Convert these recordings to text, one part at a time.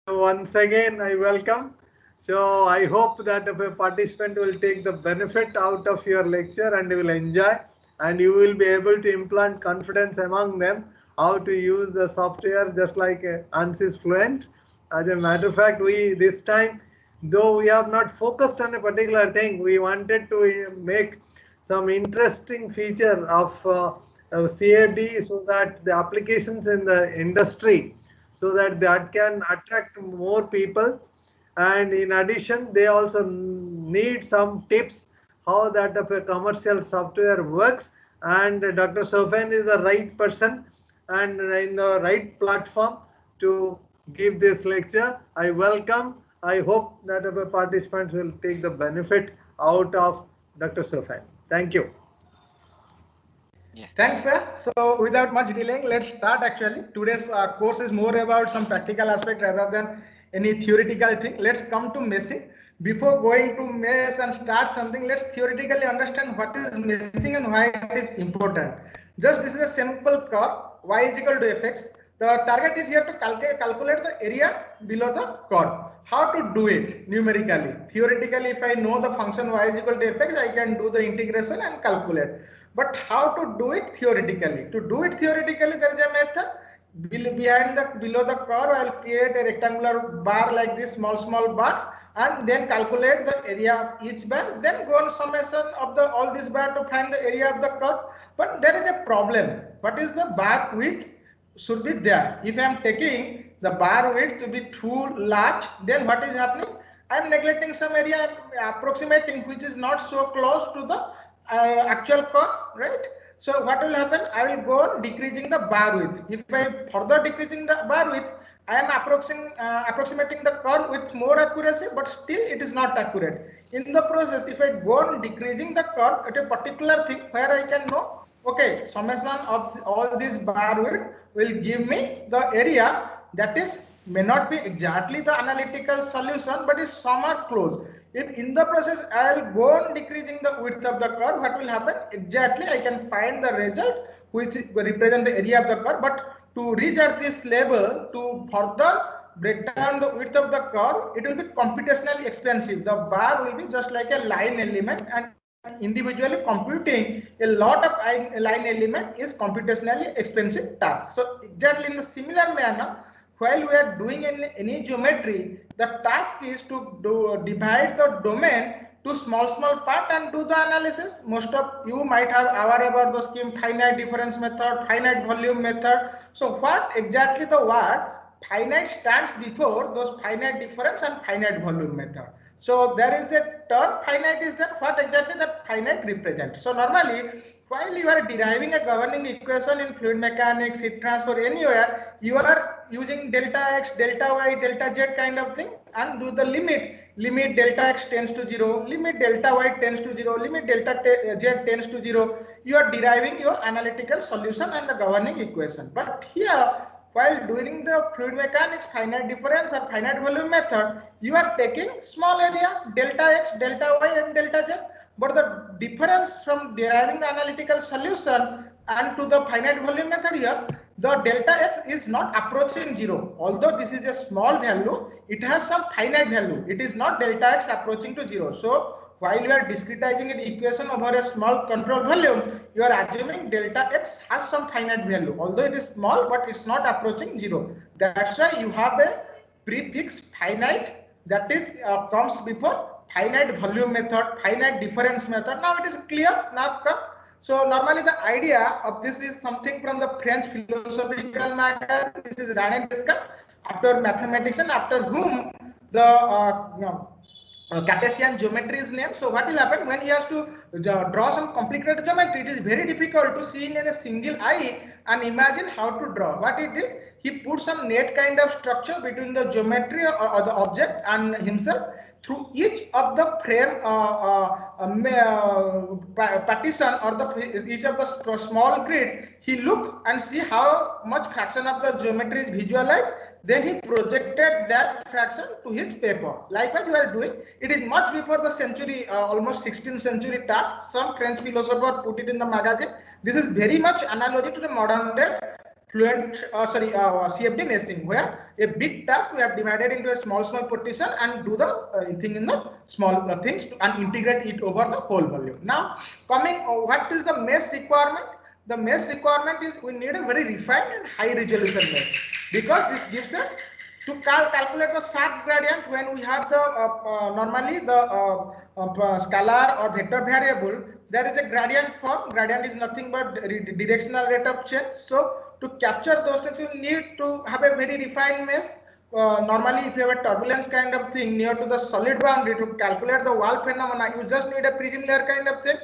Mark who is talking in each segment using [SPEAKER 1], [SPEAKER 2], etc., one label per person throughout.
[SPEAKER 1] So once again, I welcome. So I hope that a participant will take the benefit out of your lecture and will enjoy, and you will be able to implant confidence among them how to use the software just like ANSYS Fluent. As a matter of fact, we this time, though we have not focused on a particular thing, we wanted to make some interesting feature of CAD so that the applications in the industry so that that can attract more people, and in addition they also need some tips how that of a commercial software works, and Dr. Sofen is the right person and in the right platform to give this lecture. I welcome. I hope that the participants will take the benefit out of Dr. Sofen. Thank you.
[SPEAKER 2] Yeah.
[SPEAKER 3] Thanks, sir. So without much delaying, let's start actually. Today's course is more about some practical aspect rather than any theoretical thing. Let's come to meshing. Before going to mesh and start something, let's theoretically understand what is meshing and why it is important. Just this is a simple curve, y is equal to fx. The target is here to calculate the area below the curve. How to do it numerically? Theoretically, if I know the function y is equal to fx, I can do the integration and calculate. But how to do it theoretically? To do it theoretically, there is a method. Behind the below the curve, I will create a rectangular bar like this, small bar, and then calculate the area of each bar. Then go on summation of the all these bar to find the area of the curve. But there is a problem. What is the bar width? Should be there. If I am taking the bar width to be too large, then what is happening? I am neglecting some area, approximating which is not so close to the actual curve, right? So what will happen? I will go on decreasing the bar width. If I further decreasing the bar width, I am approximating the curve with more accuracy, but still it is not accurate. In the process, if I go on decreasing the curve at a particular thing where I can know, okay, summation of all these bar width will give me the area that is may not be exactly the analytical solution, but is somewhat close. If in the process I'll go on decreasing the width of the curve, what will happen? Exactly, I can find the result which represent the area of the curve. But to reach at this level, to further break down the width of the curve, it will be computationally expensive. The bar will be just like a line element, and individually computing a lot of line element is computationally expensive task. So exactly in the similar manner, while we are doing any geometry, the task is to divide the domain to small part and do the analysis. Most of you might have aware about the scheme finite difference method, finite volume method. So what exactly the word finite stands before those finite difference and finite volume method. So there is a term finite is that what exactly that finite represents. So normally while you are deriving a governing equation in fluid mechanics, heat transfer, anywhere, you are using delta x, delta y, delta z kind of thing and do the limit delta x tends to 0, limit delta y tends to 0, limit delta z tends to 0. You are deriving your analytical solution and the governing equation. But here, while doing the fluid mechanics finite difference or finite volume method, you are taking small area delta x, delta y and delta z. But the difference from deriving the analytical solution and to the finite volume method here, the delta x is not approaching 0. Although this is a small value, it has some finite value. It is not delta x approaching to 0. So while you are discretizing an equation over a small control volume, you are assuming delta x has some finite value. Although it is small, but it's not approaching 0. That's why you have a prefix finite that is comes before finite volume method, finite difference method. Now it is clear. Now come. So normally the idea of this is something from the French philosophical matter. This is René Descartes, after mathematician, after whom the Cartesian geometry is named. So what will happen when he has to draw some complicated geometry? It is very difficult to see in a single eye and imagine how to draw. What he did, he put some net kind of structure between the geometry or the object and himself. Through each of the frame partition or the each of the small grid, he looked and see how much fraction of the geometry is visualized. Then he projected that fraction to his paper. Likewise, we are doing. It is much before the century, almost 16th century task. Some French philosopher put it in the magazine. This is very much analogy to the modern day CFD meshing, where a big task we have divided into a small partition and do the thing in the small things and integrate it over the whole volume. Now coming, what is the mesh requirement? The mesh requirement is we need a very refined and high resolution mesh, because this gives a to calculate the sharp gradient when we have the normally the scalar or vector variable, there is a gradient form. Gradient is nothing but directional rate of change. So to capture those things, you need to have a very refined mesh. Normally, if you have a turbulence kind of thing near to the solid boundary, to calculate the wall phenomena, you just need a prism layer kind of thing.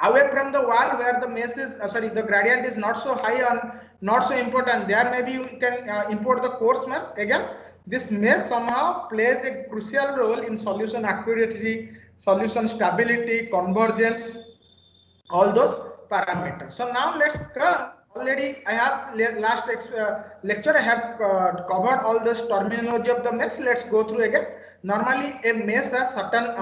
[SPEAKER 3] Away from the wall where the mesh is the gradient is not so high and not so important, there maybe you can import the coarse mesh. Again, this mesh somehow plays a crucial role in solution accuracy, solution stability, convergence, all those parameters. So now let's come. Already I have last lecture I have covered all this terminology of the mesh. Let's go through again. Normally a mesh has certain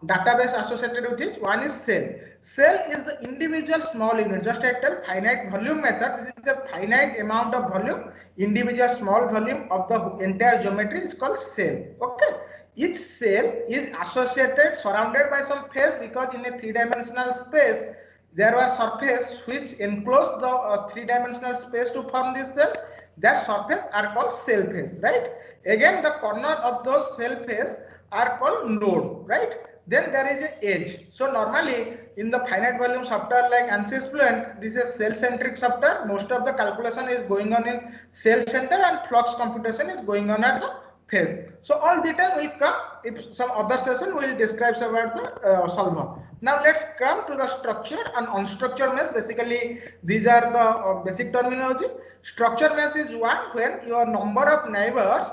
[SPEAKER 3] database associated with it. One is cell. Cell is the individual small unit. Just like the finite volume method, this is the finite amount of volume, individual small volume of the entire geometry is called cell. Okay. Each cell is associated, surrounded by some face, because in a three-dimensional space there are surface which enclose the three-dimensional space to form this cell. That surface are called cell face, right? Again, the corner of those cell face are called node, right? Then there is an edge. So normally in the finite volume software like ANSYS Fluent, this is cell-centric software. Most of the calculation is going on in cell center and flux computation is going on at the face. So all detail will come if some other session will describe about the solver. Now let's come to the structured and unstructured mesh. Basically, these are the basic terminology. Structured mesh is one when your number of neighbors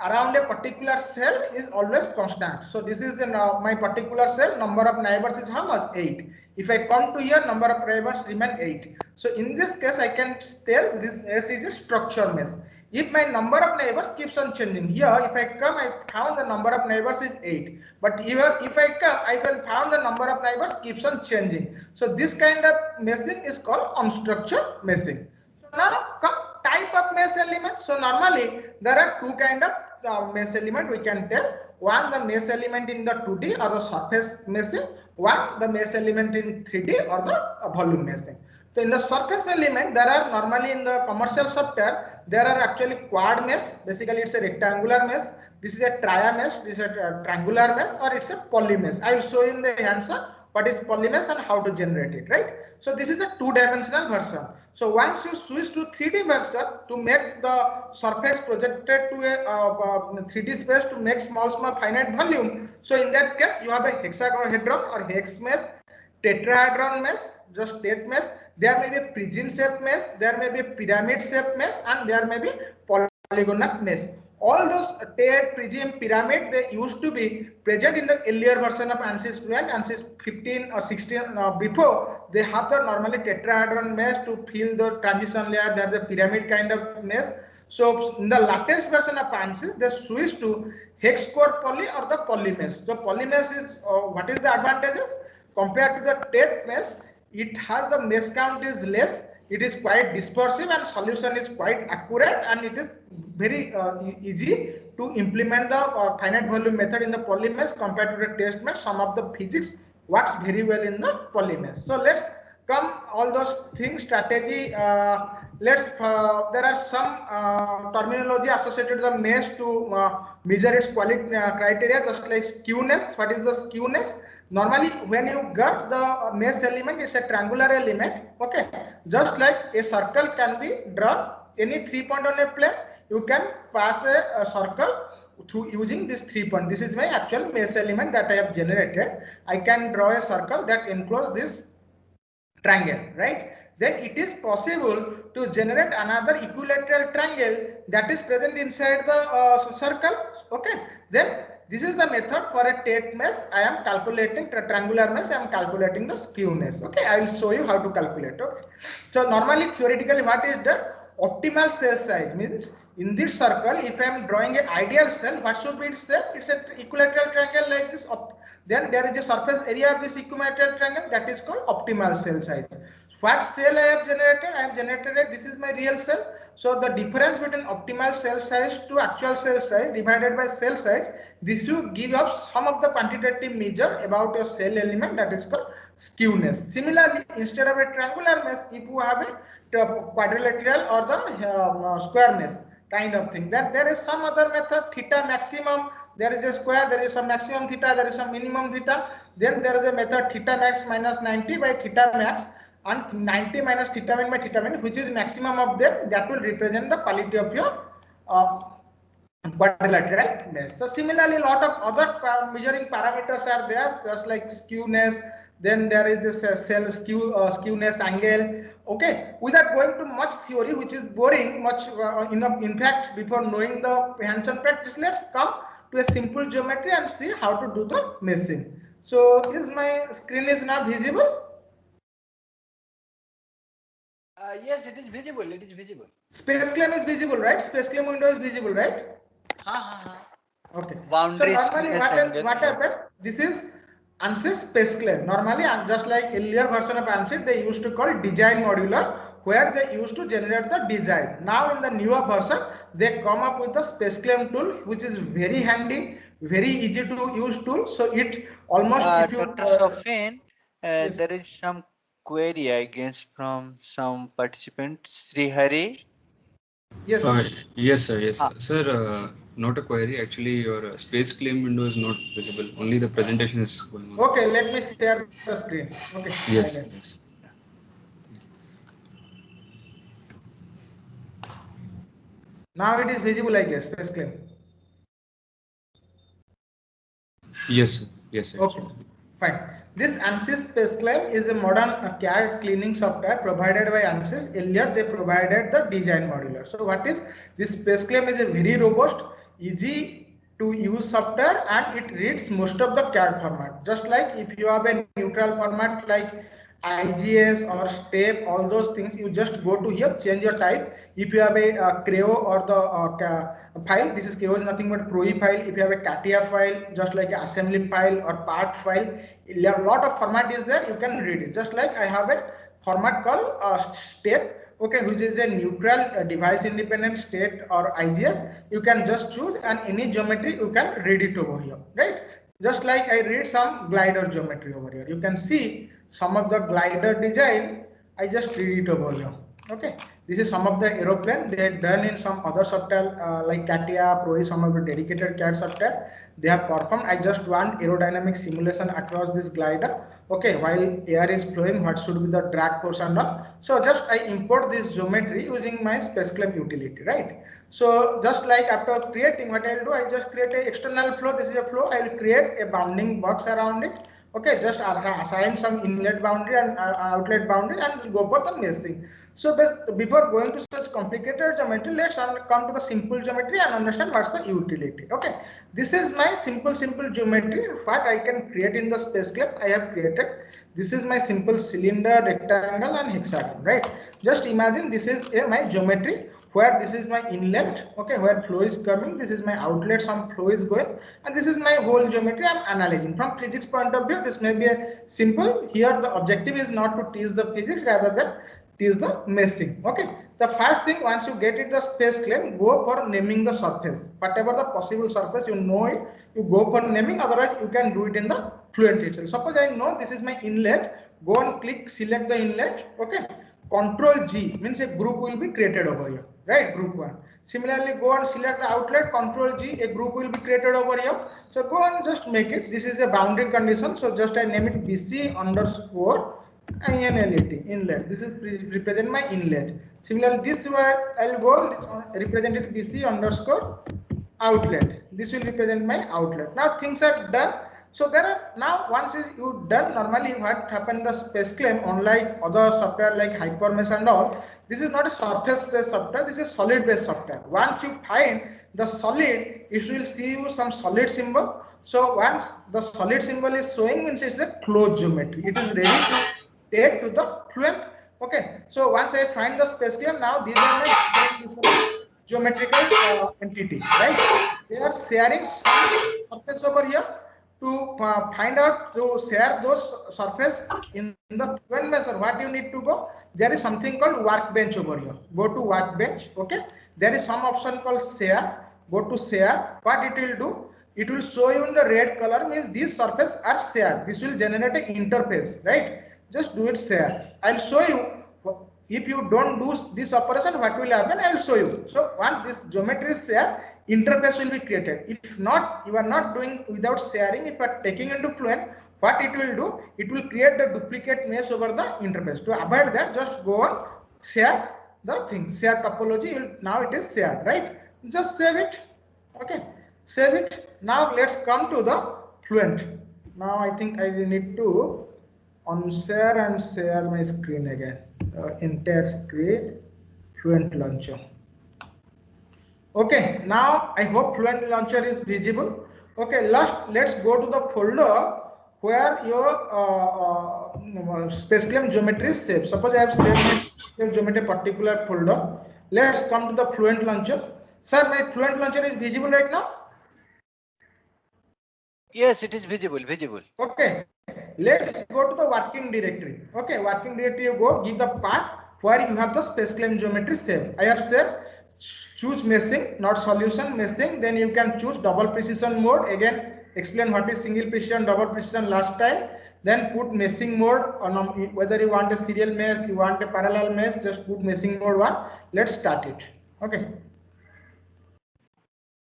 [SPEAKER 3] around a particular cell is always constant. So this is the my particular cell, number of neighbors is how much? 8. If I come to here, number of neighbors remain 8. So in this case, I can tell this mesh is a structured mesh. If my number of neighbors keeps on changing, here if I come, I found the number of neighbors is 8. But here if I come, I will found the number of neighbors keeps on changing. So this kind of meshing is called unstructured meshing. So now come type of mesh element. So normally there are two kind of mesh element we can tell. One, the mesh element in the 2D or the surface meshing. One, the mesh element in 3D or the volume meshing. So in the surface element, there are normally in the commercial software, there are actually quad mesh. Basically, it's a rectangular mesh. This is a tria mesh. This is a triangular mesh, or it's a poly mesh. I will show you in the answer what is poly mesh and how to generate it, right? So this is a two-dimensional version. So once you switch to 3D version to make the surface projected to a 3D space to make small finite volume. So in that case, you have a hexagonal or hex mesh, tetrahedron mesh, just tet mesh. There may be a prism shape mesh, there may be a pyramid shape mesh, and there may be polygonal mesh. All those tet, prism, pyramid, they used to be present in the earlier version of ANSYS Fluent, ANSYS 15 or 16 before. They have the normally tetrahedron mesh to fill the transition layer. They have the pyramid kind of mesh. So in the latest version of ANSYS, they switched to hex core poly or the poly mesh. So poly mesh is what is the advantages compared to the tet mesh? It has the mesh count is less, it is quite dispersive, and solution is quite accurate, and it is very easy to implement the finite volume method in the poly mesh compared to the test mesh. Some of the physics works very well in the poly mesh. So let's come all those things, strategy. There are some terminology associated with the mesh to measure its quality criteria, just like skewness. What is the skewness? Normally, when you get the mesh element, it's a triangular element. Okay, just like a circle can be drawn, any 3 point on a plane, you can pass a circle through using this 3 point. This is my actual mesh element that I have generated. I can draw a circle that encloses this triangle, right? Then it is possible to generate another equilateral triangle that is present inside the circle. Okay, then this is the method for a tet mesh. I am calculating triangular mesh. I am calculating the skewness. Okay, I will show you how to calculate. Okay, so normally theoretically, what is the optimal cell size? Means in this circle, if I am drawing an ideal cell, what should be its shape? It's an equilateral triangle like this. Then there is a surface area of this equilateral triangle that is called optimal cell size. What cell I have generated? I have generated, this is my real cell. So the difference between optimal cell size to actual cell size divided by cell size, this will give us some of the quantitative measure about your cell element, that is called skewness. Similarly, instead of a triangular mesh, if you have a quadrilateral or the square mesh kind of thing, then there is some other method, theta maximum, there is a square, there is some maximum theta, there is some minimum theta, then there is a method theta max minus 90 by theta max, and 90 minus theta min by theta min, which is maximum of them, that will represent the quality of your quadrilateral mesh. So similarly, a lot of other measuring parameters are there, just like skewness. Then there is this cell skewness angle. Okay, without going to much theory, which is boring, much enough. In fact, before knowing the hands-on practice, let's come to a simple geometry and see how to do the meshing. So, is my screen is now visible?
[SPEAKER 2] Yes, it is visible. It is visible.
[SPEAKER 3] Space claim is visible, right? Space claim window is visible, right? Okay.
[SPEAKER 2] Boundary.
[SPEAKER 3] So normally what happened? This is ANSYS space claim. Normally, just like earlier version of ANSYS, they used to call design modular, where they used to generate the design. Now in the newer version, they come up with the space claim tool, which is very handy, very easy to use tool. So it almost if you
[SPEAKER 2] Dr. Sofin,
[SPEAKER 3] yes.
[SPEAKER 2] there is some query, I guess, from some participant, Srihari.
[SPEAKER 3] Yes.
[SPEAKER 4] Yes, sir. Yes, sir. Sir, not a query. Actually, your space claim window is not visible. Only the presentation is going on.
[SPEAKER 3] Okay, let me share the screen. Okay.
[SPEAKER 4] Yes. Yes.
[SPEAKER 3] Now it is visible, I guess, space claim.
[SPEAKER 4] Yes, sir. Yes, sir.
[SPEAKER 3] Okay, fine. This ANSYS space claim is a modern CAD cleaning software provided by ANSYS. Earlier, they provided the design modular. So, what is this space claim? Is a very robust, easy to use software, and it reads most of the CAD format. Just like if you have a neutral format like IGS or STEP, all those things, you just go to here, change your type. If you have a Creo or the file, this is Creo is nothing but ProE file. If you have a CATIA file, just like assembly file or part file, a lot of format is there, you can read it. Just like I have a format called STEP, okay, which is a neutral device independent state or IGS. You can just choose, and any geometry you can read it over here, right? Just like I read some glider geometry over here, you can see some of the glider design. I just read it over here. Okay, this is some of the aeroplane they have done in some other software like CATIA, ProE, some of the dedicated CAD software they have performed. I just want aerodynamic simulation across this glider. Okay, while air is flowing, what should be the drag force and all. So just I import this geometry using my space claim utility, right? So just like after creating, what I'll do, I just create an external flow. This is a flow. I will create a bounding box around it. Okay, just assign some inlet boundary and outlet boundary, and we'll go for the meshing. So before going to such complicated geometry, let's come to the simple geometry and understand what's the utility. Okay, this is my simple geometry. What I can create in the space claim, I have created. This is my simple cylinder, rectangle, and hexagon. Right? Just imagine this is my geometry, where this is my inlet, okay, where flow is coming, this is my outlet, some flow is going, and this is my whole geometry I'm analyzing. From physics point of view, this may be a simple. Here the objective is not to teach the physics, rather than teach the meshing. Okay, the first thing, once you get it the space claim, go for naming the surface. Whatever the possible surface, you know it, you go for naming, otherwise you can do it in the Fluent itself. Suppose I know this is my inlet, go and click, select the inlet, okay, Control G means a group will be created over here, right? Group 1. Similarly, go and select the outlet, Control G, a group will be created over here. So go and just make it. This is a boundary condition. So just I name it BC underscore INLET, inlet. This is represent my inlet. Similarly, this one I'll go represent it BC underscore outlet. This will represent my outlet. Now things are done. So there are now, once you done, normally what happened the space claim, unlike other software like Hypermesh and all, this is not a surface based software, this is solid based software. Once you find the solid, it will see you some solid symbol. So once the solid symbol is showing, means it's a closed geometry. It is ready to take to the Fluent. Okay. So once I find the space claim, now these are my different geometrical entity, right? They are sharing some surface over here. to find out to share those surface in the Fluent Mesher, what you need to go? There is something called workbench over here. Go to workbench. Okay. There is some option called share. Go to share. What it will do? It will show you in the red color, means these surface are shared. This will generate an interface, right? Just do it share. I'll show you. If you don't do this operation, what will happen? I will show you. So once this geometry is shared, interface will be created. If not, you are not doing without sharing. If you are taking into Fluent, what it will do? It will create the duplicate mesh over the interface. To avoid that, just go on share the thing. Share topology. Now it is shared, right? Just save it. Okay. Save it. Now let's come to the Fluent. Now I think I need to unshare and share my screen again. Entire screen, Fluent Launcher. Okay, now I hope Fluent Launcher is visible. Okay, let's go to the folder where your space claim geometry is saved. Suppose I have saved geometry particular folder. Let's come to the Fluent Launcher. Sir, my Fluent Launcher is visible right now?
[SPEAKER 2] Yes, it is visible.
[SPEAKER 3] Okay, let's go to the working directory. Okay, working directory, you go, give the path where you have the space claim geometry saved. I have saved. Choose meshing, not solution, meshing. Then you can choose double precision mode. Again, explain what is single precision, double precision last time. Then put meshing mode on whether you want a serial mesh, you want a parallel mesh, just put meshing mode 1. Let's start it. Okay.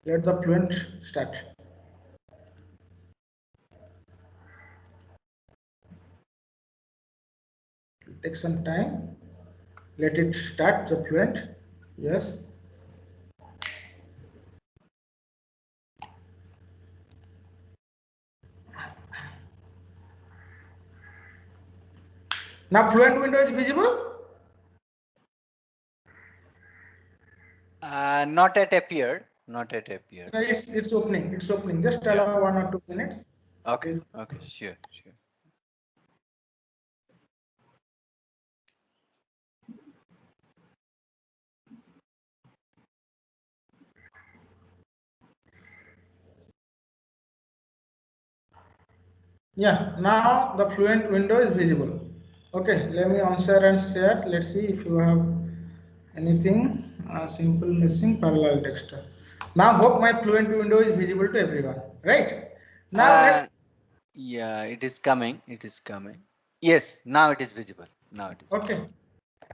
[SPEAKER 3] Let the Fluent start. Take some time. Let it start the Fluent. Yes. Now Fluent window is visible?
[SPEAKER 2] Not yet appeared.
[SPEAKER 3] It's opening. It's opening. Just allow 1 or 2 minutes.
[SPEAKER 2] Okay. Sure.
[SPEAKER 3] Yeah, now the Fluent window is visible. Okay, let me unshare and share. Let's see if you have anything. Simple meshing parallel texture. Now hope my Fluent window is visible to everyone, right? Now let's.
[SPEAKER 2] Yeah, it is coming. Yes, now it is visible.
[SPEAKER 3] Okay.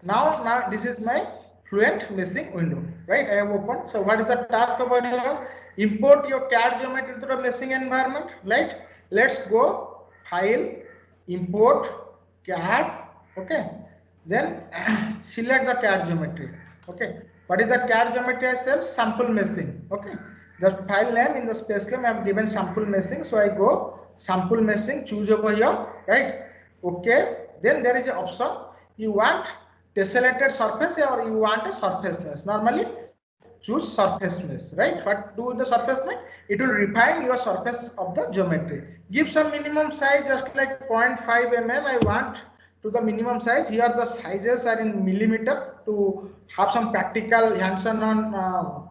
[SPEAKER 3] Now this is my Fluent meshing window, right? I have opened. So what is the task over here? Import your CAD geometry to the meshing environment, right? Let's go file, import CAD. Okay. Then select the CAD geometry. Okay. What is the CAD geometry I said? Sample meshing. Okay. The file name in the space claim I have given sample meshing. So I go sample meshing, choose over here, right? Okay. Then there is an option. You want tessellated surface or you want a surface mesh. Normally choose surface mesh, right? What do with the surface mesh? It will refine your surface of the geometry. Give some minimum size, just like 0.5 mm. I want to the minimum size. Here the sizes are in millimeter to have some practical hands-on on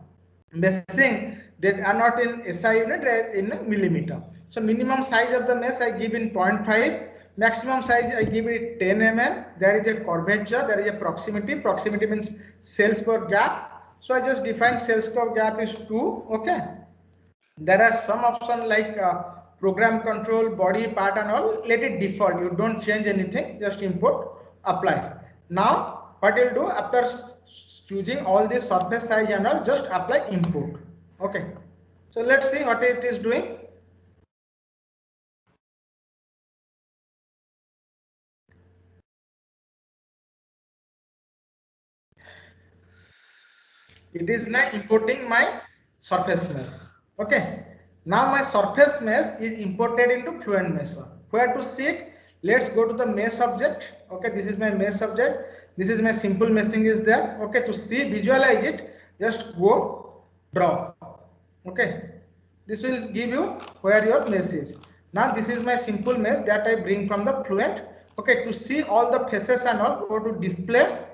[SPEAKER 3] meshing that are not in SI unit, in millimeter. So minimum size of the mesh I give in 0.5. Maximum size I give it 10 mm. There is a curvature, there is a proximity. Proximity means cells per gap. So I just define cells per gap is 2. Okay. There are some options like program control, body part and all. Let it default. You don't change anything. Just import, apply. Now what you'll do after choosing all this surface size and all, just apply import. Okay. So let's see what it is doing. It is now importing my surface mesh. Okay. Now my surface mesh is imported into Fluent Mesher. Where to see it? Let's go to the mesh object. Okay, this is my mesh object. This is my simple meshing is there. Okay, to see, visualize it, just go draw. Okay, this will give you where your mesh is. Now this is my simple mesh that I bring from the Fluent. Okay, to see all the faces and all, go to display,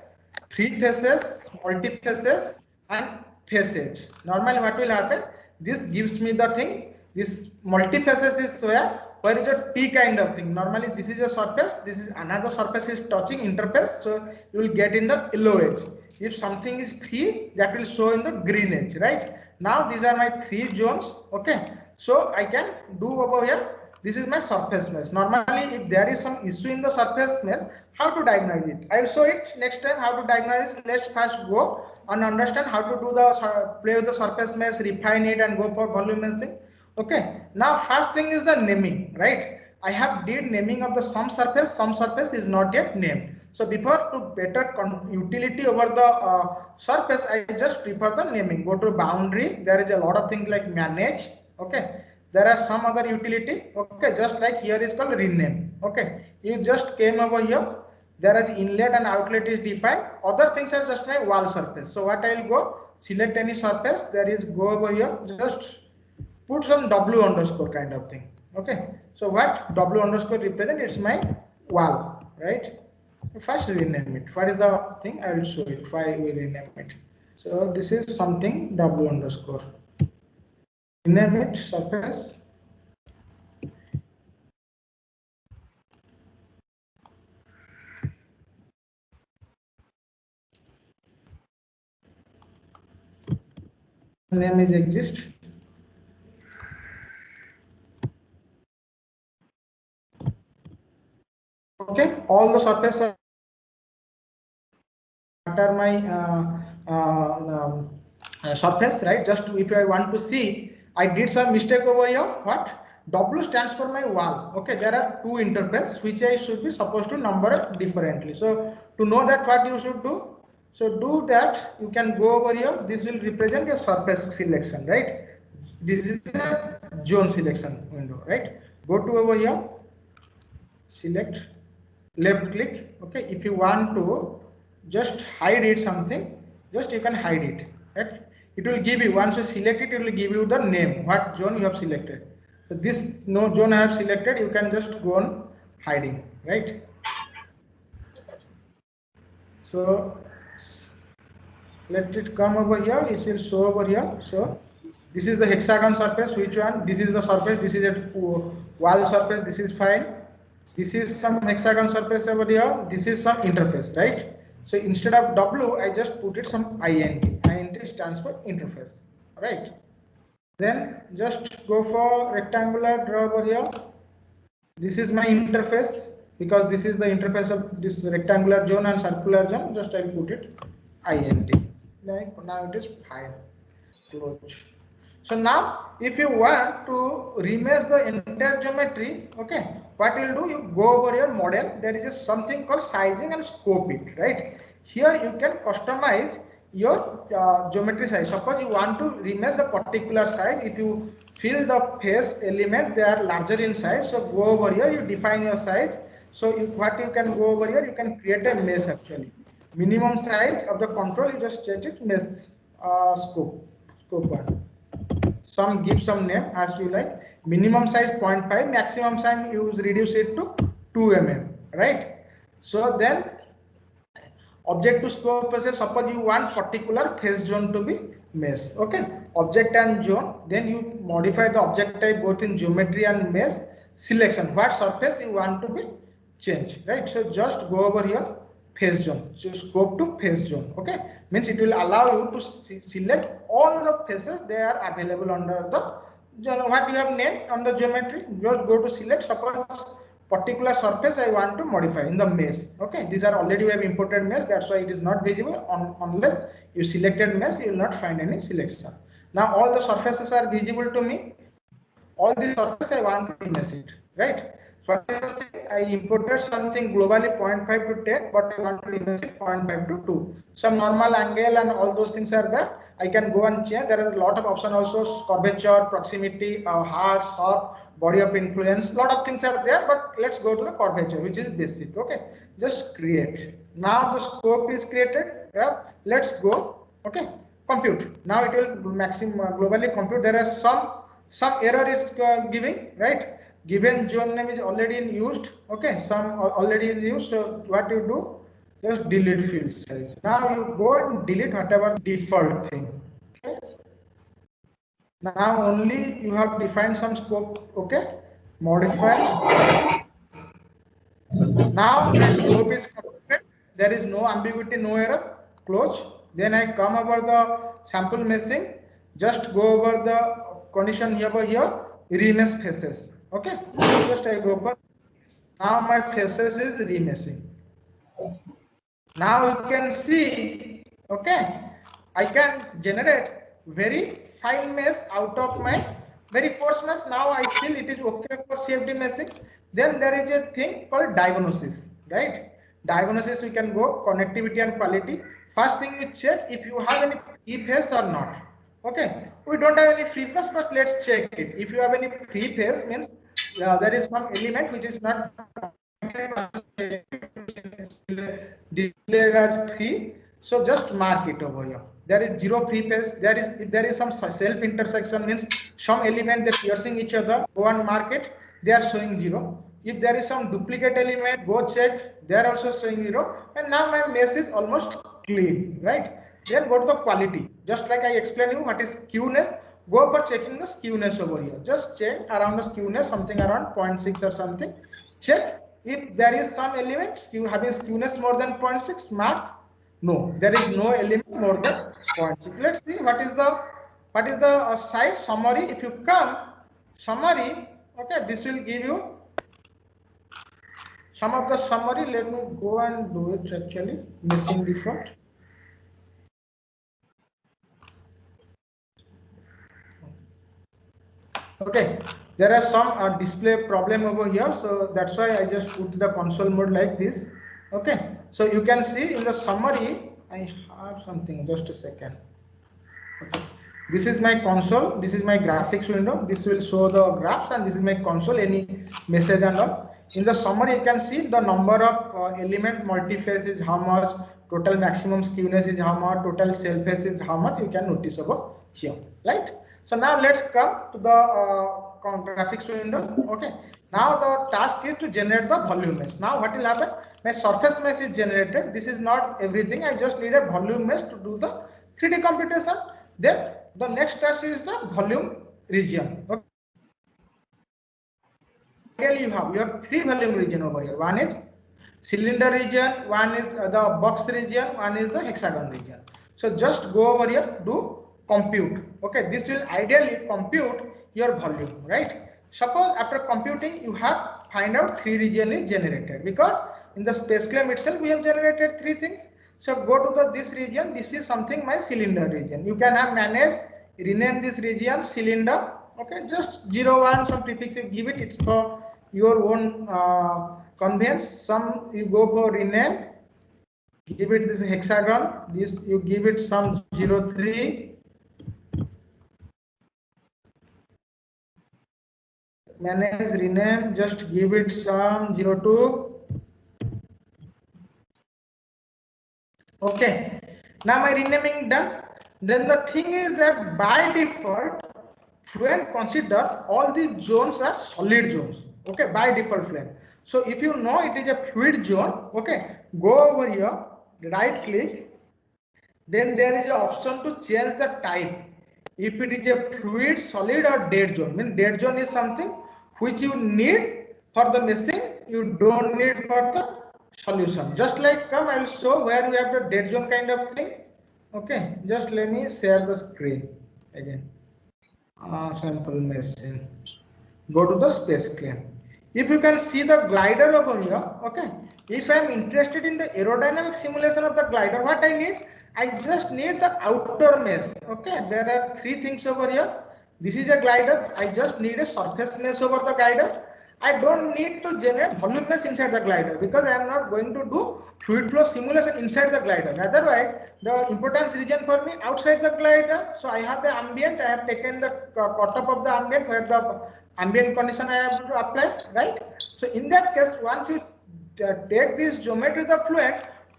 [SPEAKER 3] 3 faces, multi faces and face edge. Normally what will happen? This gives me the thing This multifaces is where is a T kind of thing. Normally this is a surface, this is another surface is touching interface, so you will get in the yellow edge. If something is free, that will show in the green edge, right? Now these are my 3 zones, okay? So I can do over here, this is my surface mesh. Normally if there is some issue in the surface mesh, how to diagnose it? I will show it next time how to diagnose it. Let's first go and understand how to do the play with the surface mesh, refine it and go for volume meshing. Okay, now first thing is the naming, right? I have did naming of the some surface is not yet named. So before to better utility over the surface, I just prefer the naming. Go to boundary, there is a lot of things like manage, okay? There are some other utility, okay, just like here is called rename, okay? You just came over here, there is inlet and outlet is defined, other things are just like wall surface. So what I will go, select any surface, there is go over here, just put some W underscore kind of thing. Okay, so what W underscore represent? It's my wall, right? First rename it. What is the thing? I will show it. Why we rename it? So this is something W underscore. Rename it surface. Name is exist. Okay, all the surfaces are my surface, right? Just if I want to see, I did some mistake over here. What? W stands for my wall. Okay, there are 2 interfaces which I should be supposed to number differently. So to know that what you should do, so do that. You can go over here. This will represent your surface selection, right? This is a zone selection window, right? Go to over here, select, left click. Okay, if you want to just hide it something, just you can hide it, right? It will give you, once you select it, it will give you the name, what zone you have selected. So this no zone I have selected, you can just go on hiding, right? So let it come over here, it will show over here. So this is the hexagon surface, which one? This is the surface, this is a wall surface, this is fine. This is some hexagon surface over here, this is some interface, right? So instead of W, I just put it some INT. INT stands for interface, right? Then just go for rectangular, draw over here. This is my interface, because this is the interface of this rectangular zone and circular zone. Just I put it INT. Like now it is fine. Close. So now if you want to remesh the entire geometry, okay, what you will do, you go over your model, there is something called sizing and scope it, right? Here you can customize your geometry size. Suppose you want to remesh a particular size, if you feel the face elements, they are larger in size, so go over here, you define your size. So what you can go over here, you can create a mesh actually. Minimum size of the control, you just change it, mesh scope 1. Some give some name as you like. Minimum size 0.5, maximum size you reduce it to 2 mm, right? So then object to scope process, suppose you want particular face zone to be mesh, okay? Object and zone, then you modify the object type both in geometry and mesh selection. What surface you want to be changed, right? So just go over here, face zone, so scope to face zone, okay? Means it will allow you to select all the faces they are available under the what you have named on the geometry. Just go to select, suppose particular surface I want to modify in the mesh, okay? These are already we have imported mesh, that's why it is not visible unless you selected mesh, you will not find any selection. Now all the surfaces are visible to me, all these surfaces I want to remesh it, right? So I imported something globally 0.5 to 10, but I want to remesh it 0.5 to 2. Some normal angle and all those things are there. I can go and change. There is a lot of option also, curvature, proximity, hard, soft, body of influence. A lot of things are there, but let's go to the curvature, which is basic. Okay, just create. Now the scope is created. Yeah, let's go. Okay, compute. Now it will maximum globally compute. There is some error is giving, right? Given zone name is already in used, okay, some already in use. So what you do, just delete field size. Now you go and delete whatever default thing, okay? Now only you have defined some scope. Okay, modify. Now the scope is completed. There is no ambiguity, no error. Close. Then I come over the sample meshing. Just go over the condition here over here. Remesh faces. Okay. Just I go over. Now my faces is remeshing. Now you can see. Okay. I can generate very fine mesh out of my very coarse mesh. Now I feel it is okay for CFD meshing. Then there is a thing called diagnosis, right? Diagnosis we can go connectivity and quality. First thing we check if you have any free phase or not. Okay, we don't have any free phase, but let's check it. If you have any free phase, means there is some element which is not displayed as free. So just mark it over here. There is zero free phase. If there is some self intersection, means some element that piercing each other, go and mark it. They are showing 0. If there is some duplicate element, go check. They are also showing 0. And now my mesh is almost clean, right? Then go to the quality. Just like I explained you what is skewness. Go for checking the skewness over here. Just check around the skewness, something around 0.6 or something. Check if there is some element having skewness more than 0.6. Mark. No, there is no element more than 0.6. Let's see what is the size summary. If you come summary, okay, this will give you some of the summary. Let me go and do it actually. Missing default. Okay, there are some display problem over here, so that's why I just put the console mode like this. Okay, so you can see in the summary I have something. Just a second. Okay, this is my console, this is my graphics window, this will show the graphs, and this is my console, any message and all. In the summary you can see the number of element multi-phase is how much, total maximum skewness is how much, total cell phase is how much. You can notice over here, right? So now let's come to the graphics window. Okay, now the task is to generate the volume mesh. Now what will happen? My surface mesh is generated. This is not everything. I just need a volume mesh to do the 3D computation. Then the next task is the volume region. Okay. You have 3 volume region over here. One is cylinder region, one is the box region, one is the hexagon region. So just go over here, do compute. Okay, this will ideally compute your volume, right? Suppose after computing you have find out 3 region is generated, because in the space claim itself we have generated 3 things. So go to this region. This is something my cylinder region. You can have managed rename this region cylinder. Okay, just 0, 1 some prefix you give it. It's for your own convenience. Some you go for rename, give it this hexagon. This you give it some 03. Manage rename, just give it some 02. Okay, now my renaming done. Then the thing is that by default Fluent consider all these zones are solid zones. Okay, by default Fluent. So if you know it is a fluid zone, okay, go over here, right click, then there is an option to change the type. If it is a fluid, solid or dead zone, means dead zone is something which you need for the meshing, you don't need for the solution. Just like come, I will show where we have the dead zone kind of thing. Okay, just let me share the screen again. Sample meshing. Go to the space claim. If you can see the glider over here, okay. If I am interested in the aerodynamic simulation of the glider, what I need? I just need the outer mesh. Okay, there are 3 things over here. This is a glider. I just need a surface mesh over the glider. I don't need to generate volume mesh inside the glider, because I am not going to do fluid flow simulation inside the glider. Otherwise, the importance region for me outside the glider. So I have the ambient. I have taken the cutoff of the ambient where the ambient condition I have to apply, right? So in that case, once you take this geometry the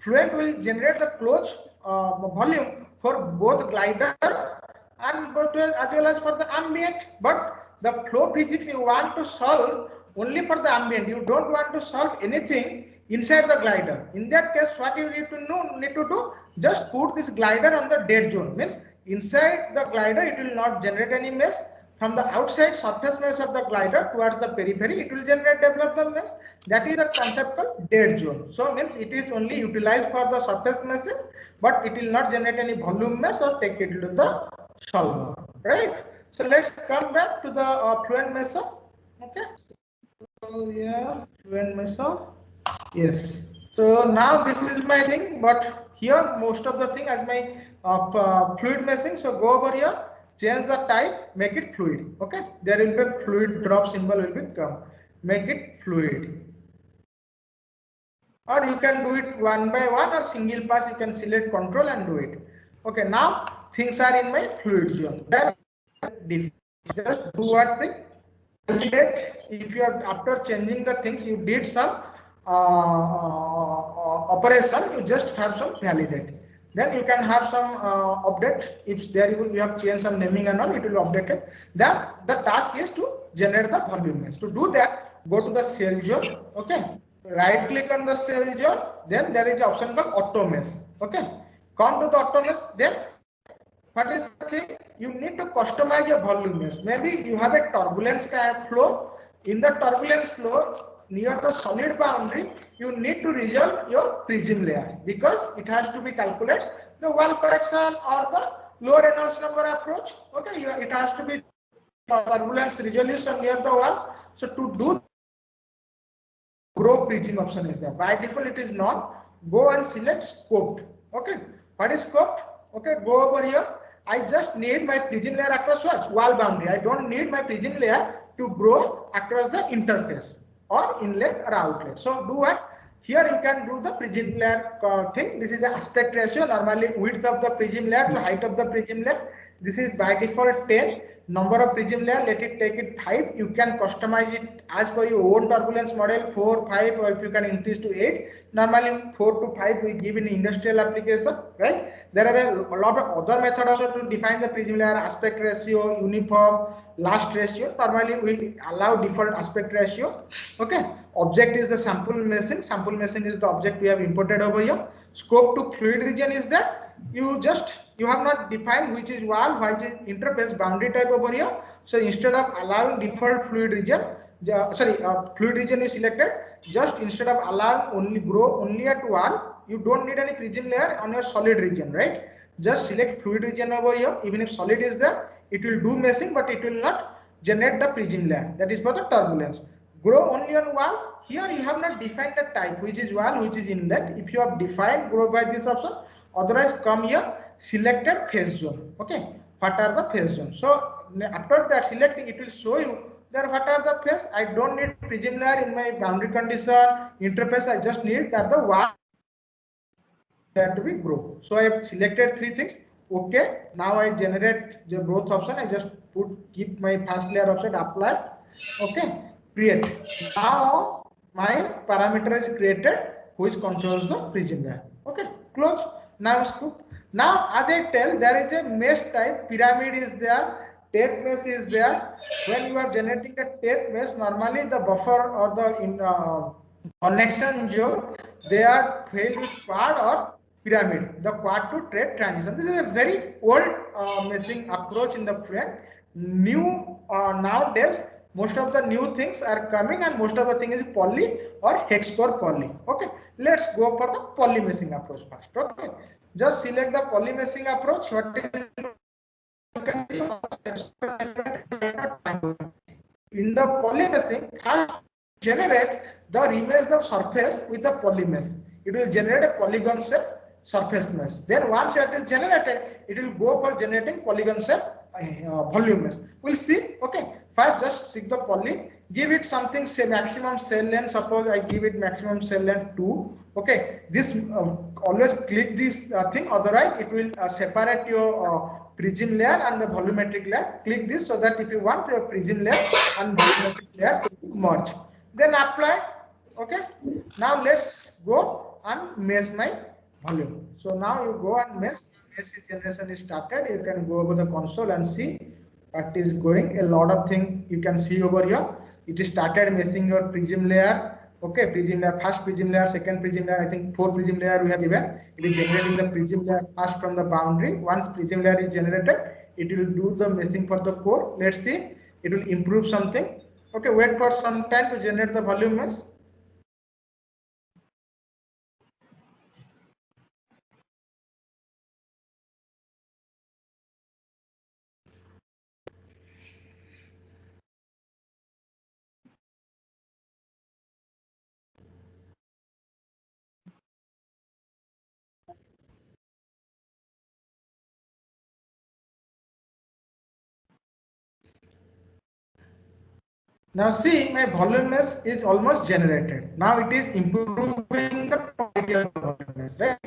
[SPEAKER 3] Fluent will generate the closed volume for both glider and as well as for the ambient. But the flow physics you want to solve only for the ambient. You don't want to solve anything inside the glider. In that case, what you need to do, just put this glider on the dead zone. Means inside the glider, it will not generate any mesh. From the outside surface mesh of the glider towards the periphery, it will generate development mesh. That is the concept of dead zone. So means it is only utilized for the surface meshing, but it will not generate any volume mesh or take it to the solver. Right? So let's come back to the fluent measure. Okay. So yeah, fluent measure. Yes. So now this is my thing, but here most of the thing as my fluid meshing. So go over here, change the type, make it fluid. Okay. There will be fluid drop symbol will be come. Make it fluid. Or you can do it one by one or single pass. You can select control and do it. Okay. Now things are in my fluid zone. Then just do what thing. If you are after changing the things, you did some operation, you just have some validate. Then you can have some update. If there you have changed some naming and all, it will update it. Then the task is to generate the volume mesh. To do that, go to the cell zone. Okay. Right click on the cell zone. Then there is an option called auto mesh. Okay. Come to the auto mesh. Then what is the thing? You need to customize your volume mesh. Maybe you have a turbulence flow. In the turbulence flow, near the solid boundary, you need to resolve your prism layer because it has to be calculated the wall correction or the low Reynolds number approach. Okay, it has to be turbulence resolution near the wall. So to do grow prism option is there. By default, it is not. Go and select scoped. Okay, what is scoped? Okay, go over here. I just need my prism layer across wall boundary. I don't need my prism layer to grow across the interface or inlet or outlet. So do what? Here you can do the prism layer thing. This is the aspect ratio. Normally width of the prism layer to height of the prism layer. This is by default 10. Number of prism layer, let it take it 5. You can customize it as per your own turbulence model, 4, 5, or if you can increase to 8. Normally 4 to 5 we give in industrial application, right? There are a lot of other methods also to define the prism layer, aspect ratio, uniform, last ratio. Normally we allow default aspect ratio. Okay. Object is the sample meshing. Sample meshing is the object we have imported over here. Scope to fluid region is that you have not defined which is wall, which is interface boundary type over here. So instead of allowing default fluid region, fluid region is selected. Just instead of allowing only grow only at wall, you don't need any prism layer on your solid region, right? Just select fluid region over here. Even if solid is there, it will do meshing, but it will not generate the prism layer. That is for the turbulence. Grow only on wall. Here you have not defined the type, which is wall, which is inlet. If you have defined, grow by this option. Otherwise, come here, selected phase zone. Okay, what are the phase zones? So after that selecting, it will show you there what are the phase. I don't need prism layer in my boundary condition interface. I just need that the wall to be grow. So I have selected 3 things. Okay, now I generate the growth option. I just keep my first layer option, apply. Okay, create. Now my parameter is created, which controls the prism layer. Okay, close. Now scoop. Now as I tell, there is a mesh type, pyramid is there, tape mesh is there. When you are generating a tape mesh, normally the buffer or the connection zone, they are filled with quad or pyramid, the quad to tape transition. This is a very old meshing approach in the frame. New nowadays, most of the new things are coming and most of the thing is poly or hex core poly. Okay, let's go for the poly meshing approach first. Okay, just select the poly meshing approach. What you can see in the poly meshing, generate the remesh of surface with the poly mesh. It will generate a polygon shape surface mesh. Then once it is generated, it will go for generating polygon shape volume mesh. We'll see. Okay, first just seek the poly, give it something, say maximum cell length. Suppose I give it maximum cell length 2. Okay, this always click this thing, otherwise it will separate your prism layer and the volumetric layer. Click this so that if you want your prism layer and volumetric layer to merge, then apply. Okay, now let's go and mesh my volume. So now you go and mesh generation is started. You can go over the console and see what is going. A lot of things you can see over here. It is started meshing your prism layer. Okay, prism layer, first prism layer, second prism layer, I think 4 prism layer we have given. It is generating the prism layer first from the boundary. Once prism layer is generated, it will do the meshing for the core. Let's see, it will improve something. Okay, wait for some time to generate the volume mesh. Now see, my volume mesh is almost generated. Now it is improving the quality of the volume mesh, right?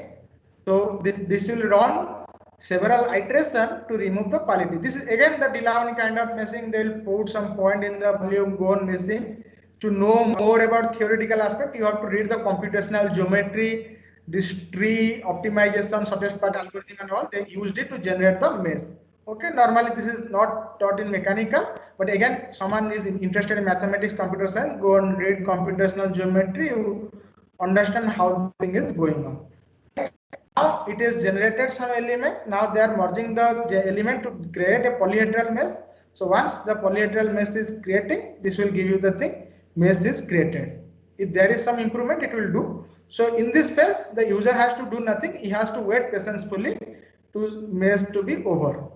[SPEAKER 3] So this will run several iterations to remove the quality. This is again the Delaunay kind of meshing. They will put some point in the volume, go on meshing. To know more about theoretical aspect, you have to read the computational geometry, this tree optimization, shortest path algorithm and all. They used it to generate the mesh. Okay, normally this is not taught in mechanical, but again, someone is interested in mathematics, computer science, go and read computational geometry, you understand how the thing is going on. Now it is generated some element. Now they are merging the element to create a polyhedral mesh. So once the polyhedral mesh is creating, this will give you the thing, mesh is created. If there is some improvement, it will do. So in this phase, the user has to do nothing. He has to wait patiently to mesh to be over.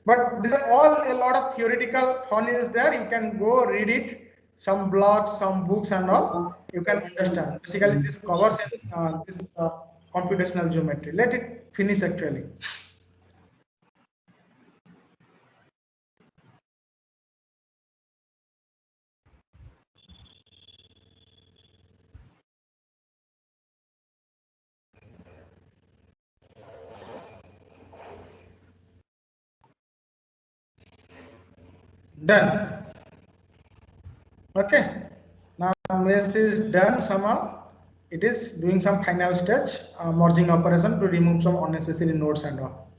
[SPEAKER 3] But these are all a lot of theoretical fun is there. You can go read it, some blogs, some books and all. You can understand. Basically, this covers this computational geometry. Let it finish actually. Done. Okay. Now mesh is done somehow. It is doing some final stage merging operation to remove some unnecessary nodes and all.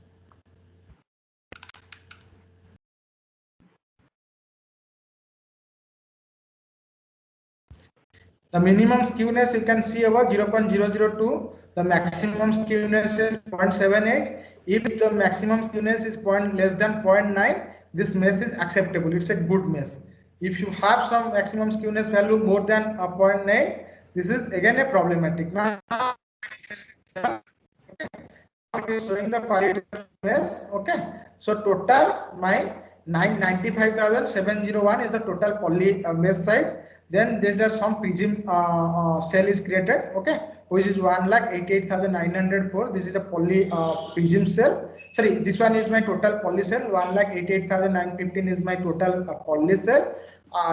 [SPEAKER 3] The minimum skewness you can see about 0.002. The maximum skewness is 0.78. If the maximum skewness is less than 0.9, this mesh is acceptable. It's a good mesh. If you have some maximum skewness value more than 0.9, this is again a problematic. Now it is showing the quality of mesh. Okay. So total my 95,701 is the total poly mesh side. Then there's just some prism cell is created, okay, which is 1,88,904. This is a poly prism cell. Sorry, this one is my total poly cell. 1,88,915 is my total poly cell.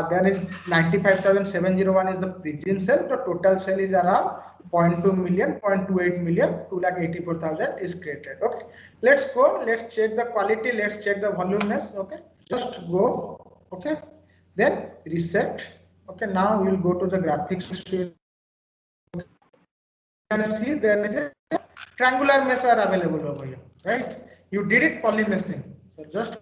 [SPEAKER 3] Then is 95,701 is the prism cell. The total cell is around 0.2 million, 0.28 million, 2,84,000 is created. Okay, let's go. Let's check the quality. Let's check the volume mesh. Okay, just go. Okay, then reset. Okay, now we'll go to the graphics. You can see there is a triangular mesh are available over here, right? You did it poly meshing. So just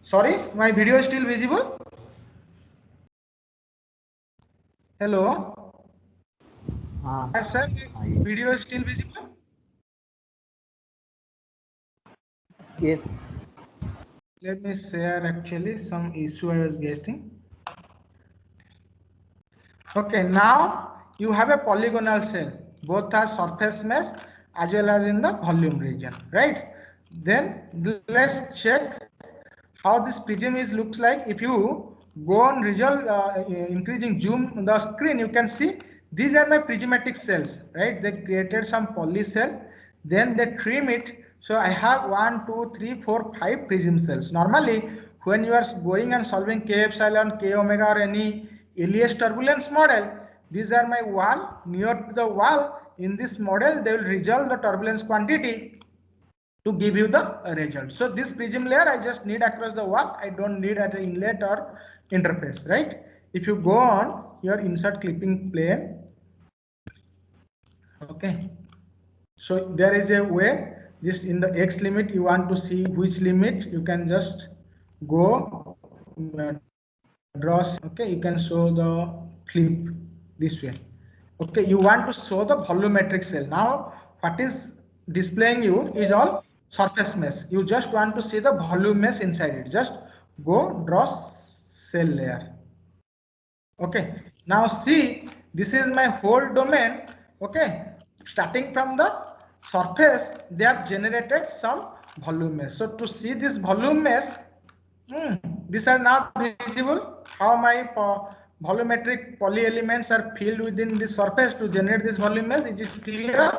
[SPEAKER 3] sorry, my video is still visible. Hello. Yes, sir. Video is still visible.
[SPEAKER 5] Yes.
[SPEAKER 3] Let me share actually some issue I was getting. Okay, now you have a polygonal cell. Both are surface mesh as well as in the volume region, right? Then let's check how this prism is looks like. If you go on result increasing zoom the screen, you can see these are my prismatic cells, right? They created some poly cell, then they trim it. So I have 1, 2, 3, 4, 5 prism cells. Normally, when you are going and solving K epsilon, K omega or any Elias turbulence model, these are my wall. Near to the wall in this model, they will resolve the turbulence quantity to give you the result. So this prism layer I just need across the wall. I don't need at the inlet or interface, right? If you go on, here insert clipping plane. Okay, so there is a way, this in the X limit, you want to see which limit, you can just go draw. Okay, you can show the clip this way. Okay, you want to show the volumetric cell. Now what is displaying you is all surface mesh. You just want to see the volume mesh inside it. Just go draw cell layer. Okay, now see, this is my whole domain. Okay, starting from the surface, they have generated some volume mesh. So to see this volume mesh, these are not visible. How my volumetric poly elements are filled within the surface to generate this volume mesh, it is clear.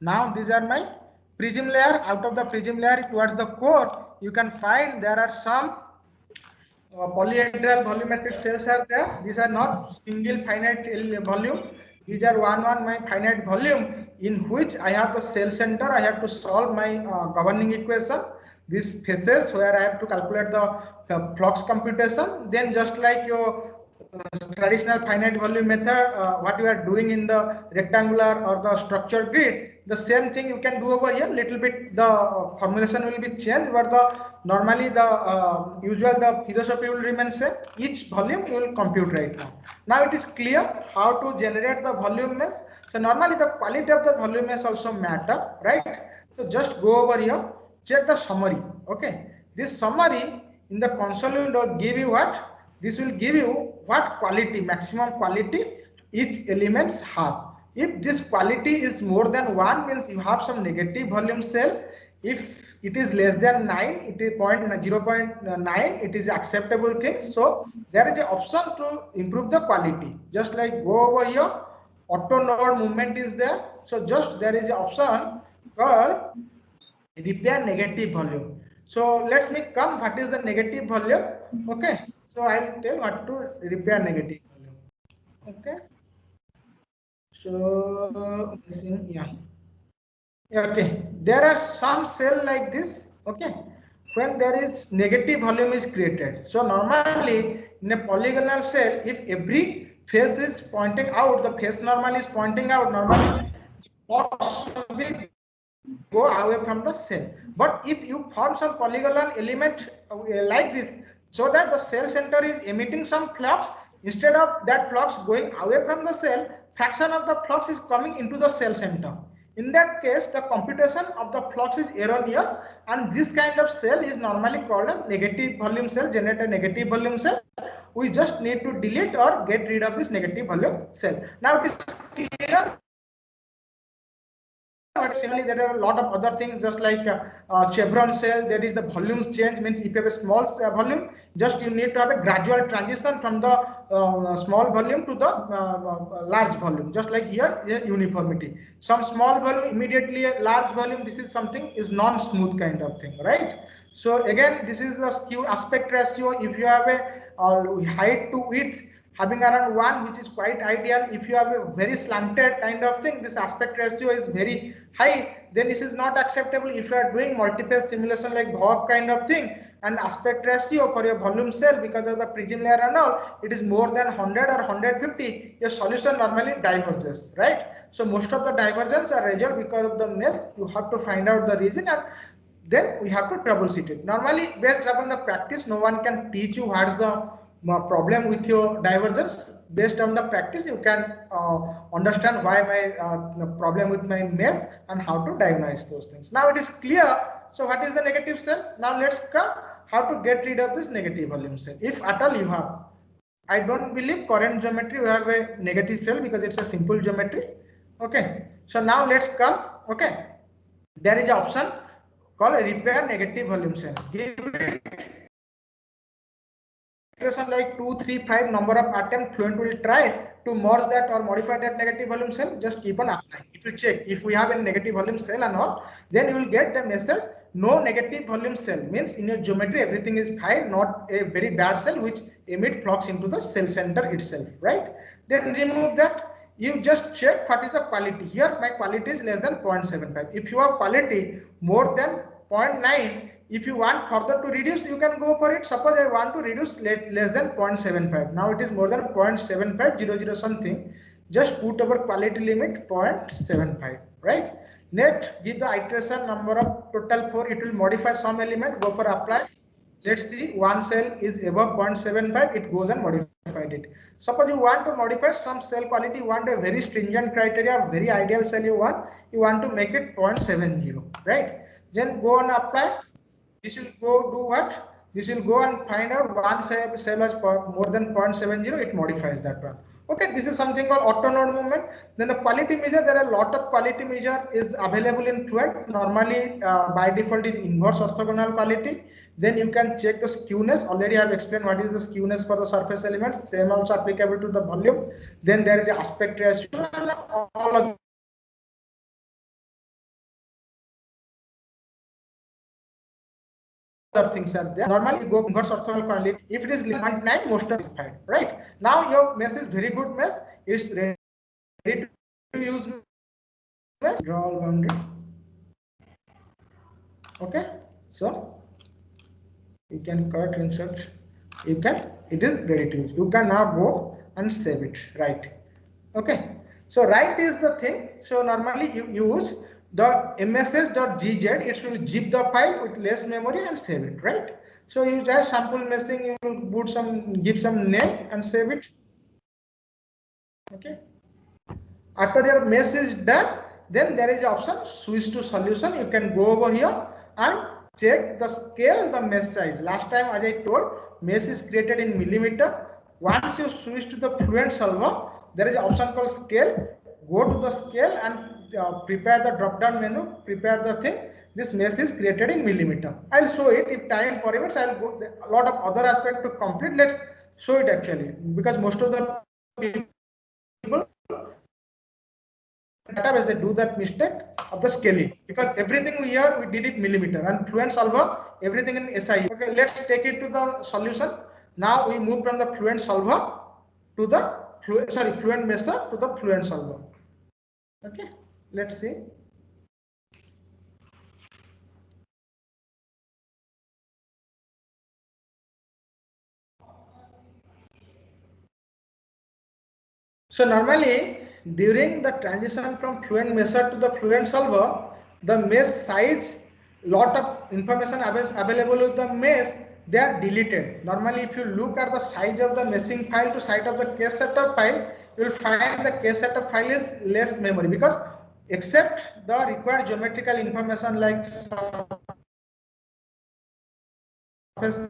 [SPEAKER 3] Now these are my prism layer. Out of the prism layer towards the core, you can find there are some polyhedral volumetric cells are there. These are not single finite volume. These are one my finite volume in which I have the cell center. I have to solve my governing equation. These phases where I have to calculate the flux computation. Then just like your traditional finite volume method, what you are doing in the rectangular or the structured grid, the same thing you can do over here. Little bit the formulation will be changed, but the normally the usual the philosophy will remain same. Each volume you will compute right now. Now it is clear how to generate the volume mesh. So normally the quality of the volume mesh also matter, right? So just go over here, check the summary. Okay, this summary in the console window give you what? This will give you what quality, maximum quality each elements have. If this quality is more than 1, means you have some negative volume cell. If it is less than 9, it is 0.9, it is acceptable thing. So there is an option to improve the quality. Just like go over here, auto node movement is there. So just there is an option called repair negative volume. So let's make come what is the negative volume. Okay, so I will tell what to repair negative volume. Okay, so yeah, okay, there are some cell like this. Okay, when there is negative volume is created. So normally in a polygonal cell, if every face is pointing out, the face normal is pointing out, normally will go away from the cell. But if you form some polygonal element like this, so that the cell center is emitting some flux, instead of that flux going away from the cell, fraction of the flux is coming into the cell center. In that case, the computation of the flux is erroneous, and this kind of cell is normally called as negative volume cell, generate a negative volume cell. We just need to delete or get rid of this negative volume cell. Now it is clear. But similarly, there are a lot of other things, just like chevron cell. There is the volumes change, means if you have a small volume, just you need to have a gradual transition from the small volume to the large volume. Just like here, uniformity. Some small volume, immediately a large volume. This is something is non-smooth kind of thing, right? So again, this is the skew aspect ratio. If you have a height to width having around 1, which is quite ideal. If you have a very slanted kind of thing, this aspect ratio is very high, then this is not acceptable. If you are doing multi-phase simulation like VOG kind of thing, and aspect ratio for your volume cell, because of the prism layer and all, it is more than 100 or 150, your solution normally diverges, right? So most of the divergence are result because of the mesh. You have to find out the reason, and then we have to troubleshoot it. Normally, based upon the practice, no one can teach you what's the problem with your divergence. Based on the practice, you can understand why my problem with my mesh and how to diagnose those things. Now it is clear. So what is the negative cell? Now let's come how to get rid of this negative volume cell. If at all you have, I don't believe current geometry you have a negative cell because it's a simple geometry. Okay. So now let's come. Okay. There is an option called repair negative volume cell. Give it like 2, 3, 5 number of attempts, Fluent will try to merge that or modify that negative volume cell. Just keep on applying. It will check if we have a negative volume cell or not. Then you will get the message no negative volume cell, means in your geometry everything is fine, not a very bad cell which emit flux into the cell center itself, right? Then remove that. You just check what is the quality. Here my quality is less than 0.75. If you have quality more than 0.9, if you want further to reduce, you can go for it. Suppose I want to reduce less than 0.75. Now it is more than 0.7500 something. Just put our quality limit 0.75, right? Next, give the iteration number of total 4. It will modify some element. Go for apply. Let's see, one cell is above 0.75. It goes and modified it. Suppose you want to modify some cell quality. You want a very stringent criteria, very ideal cell you want to make it 0.70, right? Then go and apply. This will go do what? This will go and find out one cell has more than 0.70, it modifies that one. Okay, this is something called auto node movement. Then the quality measure, there are a lot of quality measure is available in Fluent. Normally by default is inverse orthogonal quality. Then you can check the skewness. Already I have explained what is the skewness for the surface elements. Same also applicable to the volume. Then there is a aspect ratio and all of things are there. Normally you go inverse orthogonal quality. If it is 0.9, most of it is fine, right? Now your mesh is very good mesh. It's ready to use mesh. Draw all boundary. Okay, so you can cut, insert. It is ready to use. You can now go and save it, right? Okay, so right is the thing. So normally you use the mss.gz, it will zip the file with less memory and save it, right? So you just sample meshing, you will put give some name and save it. Okay, after your mesh is done, then there is an option switch to solution. You can go over here and check the scale, the mesh size. Last time, as I told, mesh is created in millimeter. Once you switch to the Fluent solver, there is an option called scale. Go to the scale and prepare the drop down menu, prepare the thing. This mesh is created in millimeter. I'll show it if time permits. I'll go a lot of other aspects to complete. Let's show it actually, because most of the people database, they do that mistake of the scaling, because everything we did it millimeter, and Fluent solver everything in SI. Okay, let's take it to the solution. Now we move from the Fluent solver to the Fluent mesher to the Fluent solver. Okay, let's see. So normally during the transition from Fluent mesher to the Fluent solver, the mesh size, lot of information available with the mesh, they are deleted. Normally if you look at the size of the meshing file to size of the case setup file, you will find the case setup file is less memory, because except the required geometrical information like the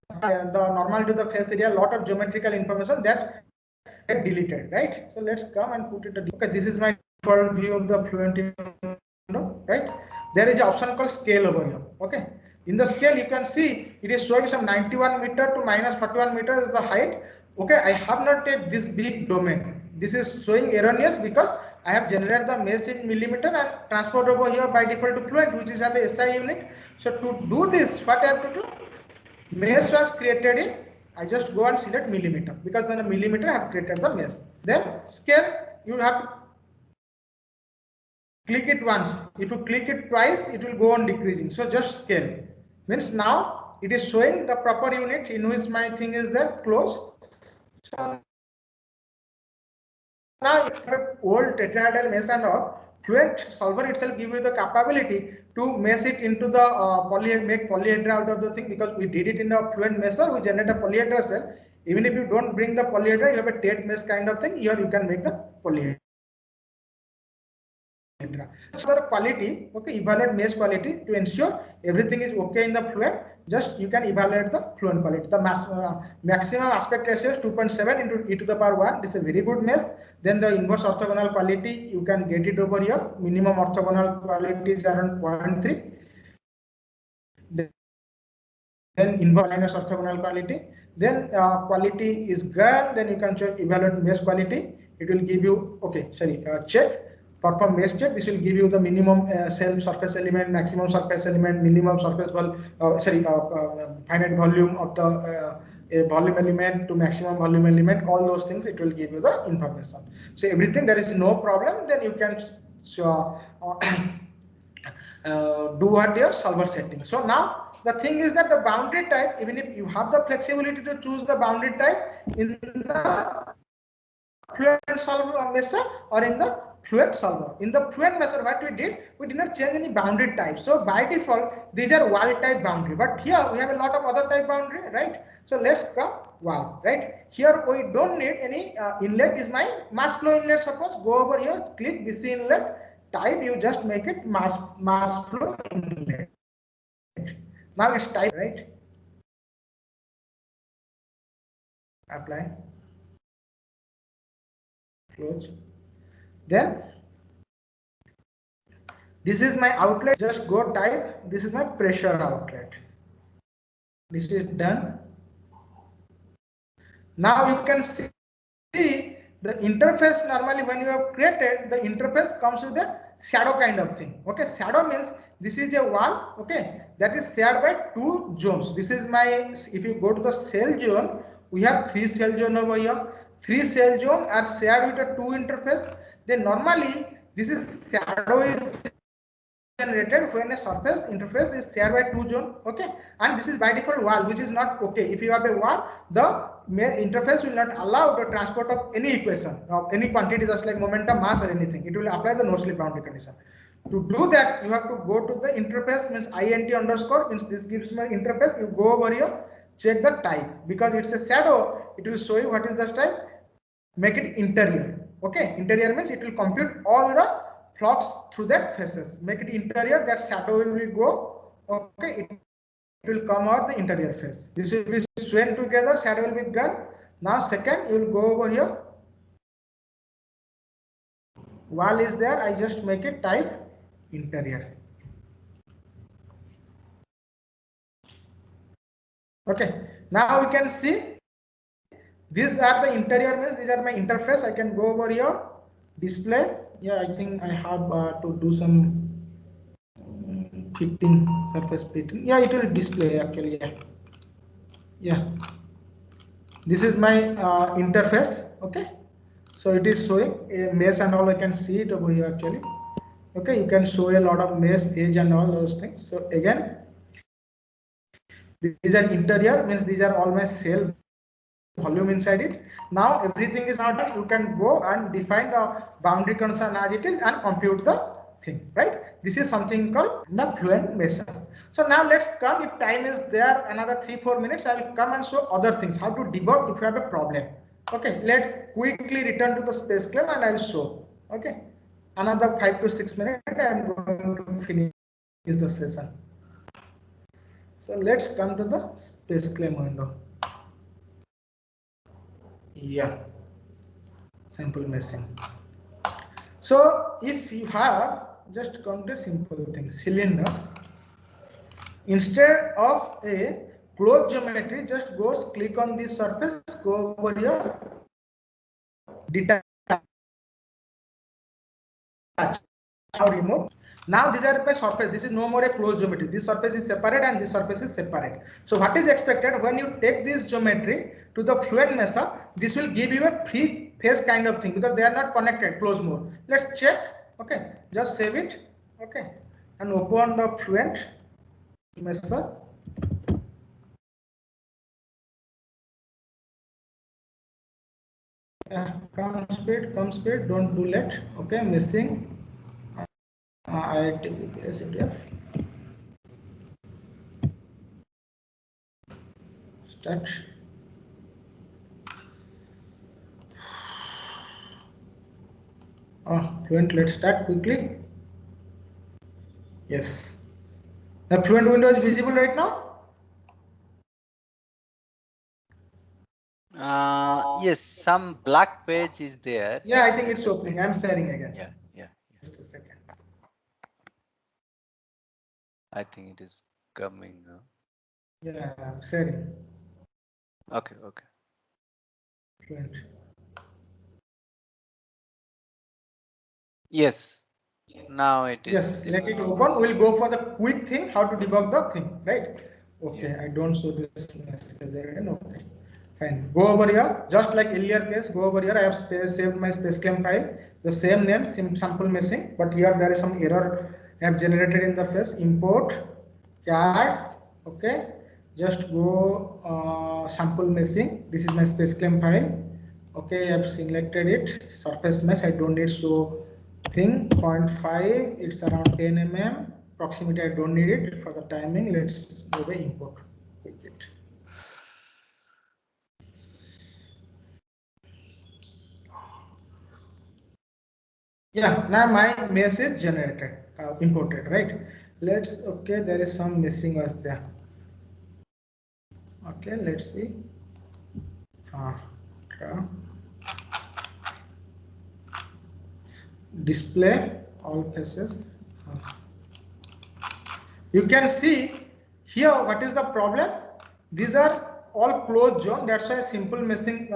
[SPEAKER 3] normal to the face area, lot of geometrical information that get deleted, right? So let's come and put it. Okay, this is my default view of the Fluent, right? There is an option called scale over here. Okay, in the scale you can see it is showing some 91 meter to minus 41 meter is the height. Okay, I have not taken this big domain. This is showing erroneous because I have generated the mesh in millimeter and transport over here by default to Fluent, which is have a SI unit. So to do this, what I have to do? Mesh was created in, I just go and select millimeter, because when a millimeter I have created the mesh. Then scale, you have to click it once. If you click it twice, it will go on decreasing. So just scale. Means now it is showing the proper unit in which my thing is there, close. So now if you have old tetrahedral mesh and all, Fluent solver itself give you the capability to mesh it into the make polyhedra out of the thing, because we did it in the Fluent mesher, we generate a polyhedra cell. Even if you don't bring the polyhedra, you have a Tate mesh kind of thing, here you can make the polyhedra. So the quality, okay, evaluate mesh quality to ensure everything is okay in the Fluent. Just you can evaluate the Fluent quality. The maximum aspect ratio is 2.7 into e to the power 1. This is a very good mesh. Then the inverse orthogonal quality, you can get it over here. Minimum orthogonal quality is around 0.3. Then inverse orthogonal quality. Then quality is good. Then you can check evaluate mesh quality. It will give you, okay, sorry, check. Perform mesh check. This will give you the minimum cell surface element, maximum surface element, minimum surface finite volume of the volume element to maximum volume element. All those things it will give you the information. So everything, there is no problem. Then you can do what your solver setting. So now the thing is that the boundary type, even if you have the flexibility to choose the boundary type in the Fluent solver method or in the Fluent solver. In the Fluent method, what we did not change any boundary type. So by default, these are wall type boundary. But here we have a lot of other type boundary, right? So let's come wall, right? Here we don't need any inlet is my mass flow inlet. Suppose go over here, click this inlet type. You just make it mass flow inlet. Now it's type, right? Apply. Close. Then this is my outlet. Just go type. This is my pressure outlet. This is done. Now you can see the interface. Normally when you have created, the interface comes with a shadow kind of thing. Okay, shadow means this is a wall, okay, that is shared by two zones. This is my, if you go to the cell zone, we have 3 cell zone over here. 3 cell zone are shared with a 2 interface. Then normally this is shadow is generated when a surface interface is shared by 2 zone, okay, and this is by default wall, which is not okay. If you have a wall, the interface will not allow the transport of any equation of any quantity, just like momentum, mass, or anything. It will apply the no slip boundary condition. To do that, you have to go to the interface, means int underscore, means this gives my interface. You go over here, check the type, because it's a shadow, it will show you what is the type. Make it interior. Okay, interior means it will compute all the flux through that faces. Make it interior, that shadow will go. Okay, it will come out the interior face. This will be strained together, shadow will be gone. Now second, you will go over here. Wall is there, I just make it type interior. Okay, now we can see these are the interior means these are my interface. I can go over here, display. Yeah, I think I have to do some 15 surface splitting. Yeah, it will display actually. Yeah. This is my interface. Okay, so it is showing a mesh and all. I can see it over here actually. Okay, you can show a lot of mesh, edge, and all those things. So again, these are interior, means these are all my cell volume inside it. Now everything is now done. You can go and define the boundary condition as it is and compute the thing, right? This is something called the Fluent method. So now let's come, if time is there, another 3-4 minutes, I will come and show other things, how to debug if you have a problem. Okay, let's quickly return to the space claim and I will show. Okay, another 5 to 6 minutes, I am going to finish the session. So let's come to the space claim window. Yeah, sample meshing. So if you have, just come to simple thing, cylinder, instead of a closed geometry, just go click on this surface, go over here, detach, now remove. Now these are my surface. This is no more a closed geometry. This surface is separate and this surface is separate. So what is expected when you take this geometry to the Fluent method? This will give you a free face kind of thing because they are not connected, closed mode. Let's check. Okay, just save it. Okay, and open the Fluent method. Come speed, don't do late. Okay, missing. IITBPSDF. Start. Fluent, let's start quickly. Yes. The Fluent window is visible right now?
[SPEAKER 2] Yes, some black page is there.
[SPEAKER 3] Yeah, I think it's opening. I'm sharing again.
[SPEAKER 2] Yeah.
[SPEAKER 3] Just a second.
[SPEAKER 2] I think it is coming.
[SPEAKER 3] Yeah, I'm sharing.
[SPEAKER 2] Okay.
[SPEAKER 3] Fluent.
[SPEAKER 2] Yes. Now it is.
[SPEAKER 3] Yes, let it open. We'll go for the quick thing, how to debug the thing, right? Okay, I don't show this message again. Okay, fine. Go over here, just like earlier case. Go over here. I have saved my SpaceChem file, the same name, sample meshing, but here there is some error I have generated in the face. Import CAD. Okay, just go sample meshing. This is my space claim file. Okay, I've selected it. Surface mesh, I don't need, so thing 0.5, it's around 10 mm. Proximity, I don't need it. For the timing, let's go the import with it. Yeah, now my mesh is generated, imported, right? Let's, okay, there is some missing was there. Okay, let's see. Display all faces. You can see here what is the problem. These are all closed zone. That's why simple meshing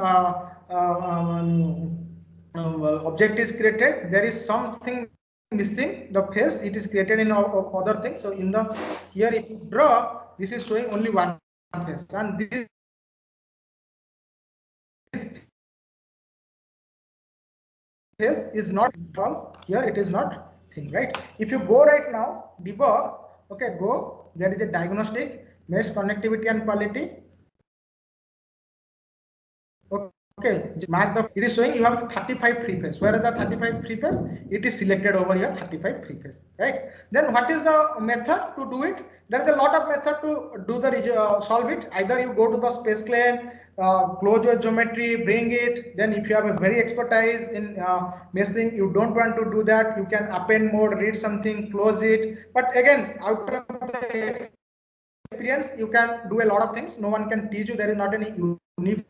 [SPEAKER 3] object is created. There is something missing the face. It is created in other things. So in the here, if you draw, this is showing only one face, and this face is not all here. It is not thing, right? If you go right now, debug. Okay, go. There is a diagnostic, mesh connectivity and quality. Okay, mark the, it is showing you have 35 free face. Where is the 35 free face? It is selected over here, 35 free face, right? Then what is the method to do it? There is a lot of method to do the solve it. Either you go to the space claim, close your geometry, bring it. Then if you have a very expertise in meshing, you don't want to do that, you can append mode, read something, close it. But again, out of the experience, you can do a lot of things. No one can teach you. There is not any unique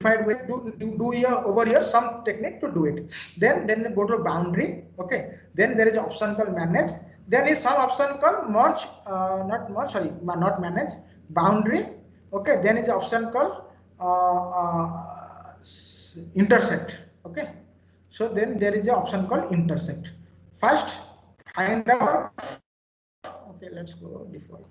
[SPEAKER 3] ways to do here over here some technique to do it. Then go to boundary. Okay, then there is an option called manage. Then is some option called merge, not merge, sorry, not manage, boundary. Okay, then is an option called intersect. Okay, so then there is an option called intersect. First find out. Okay, let's go default.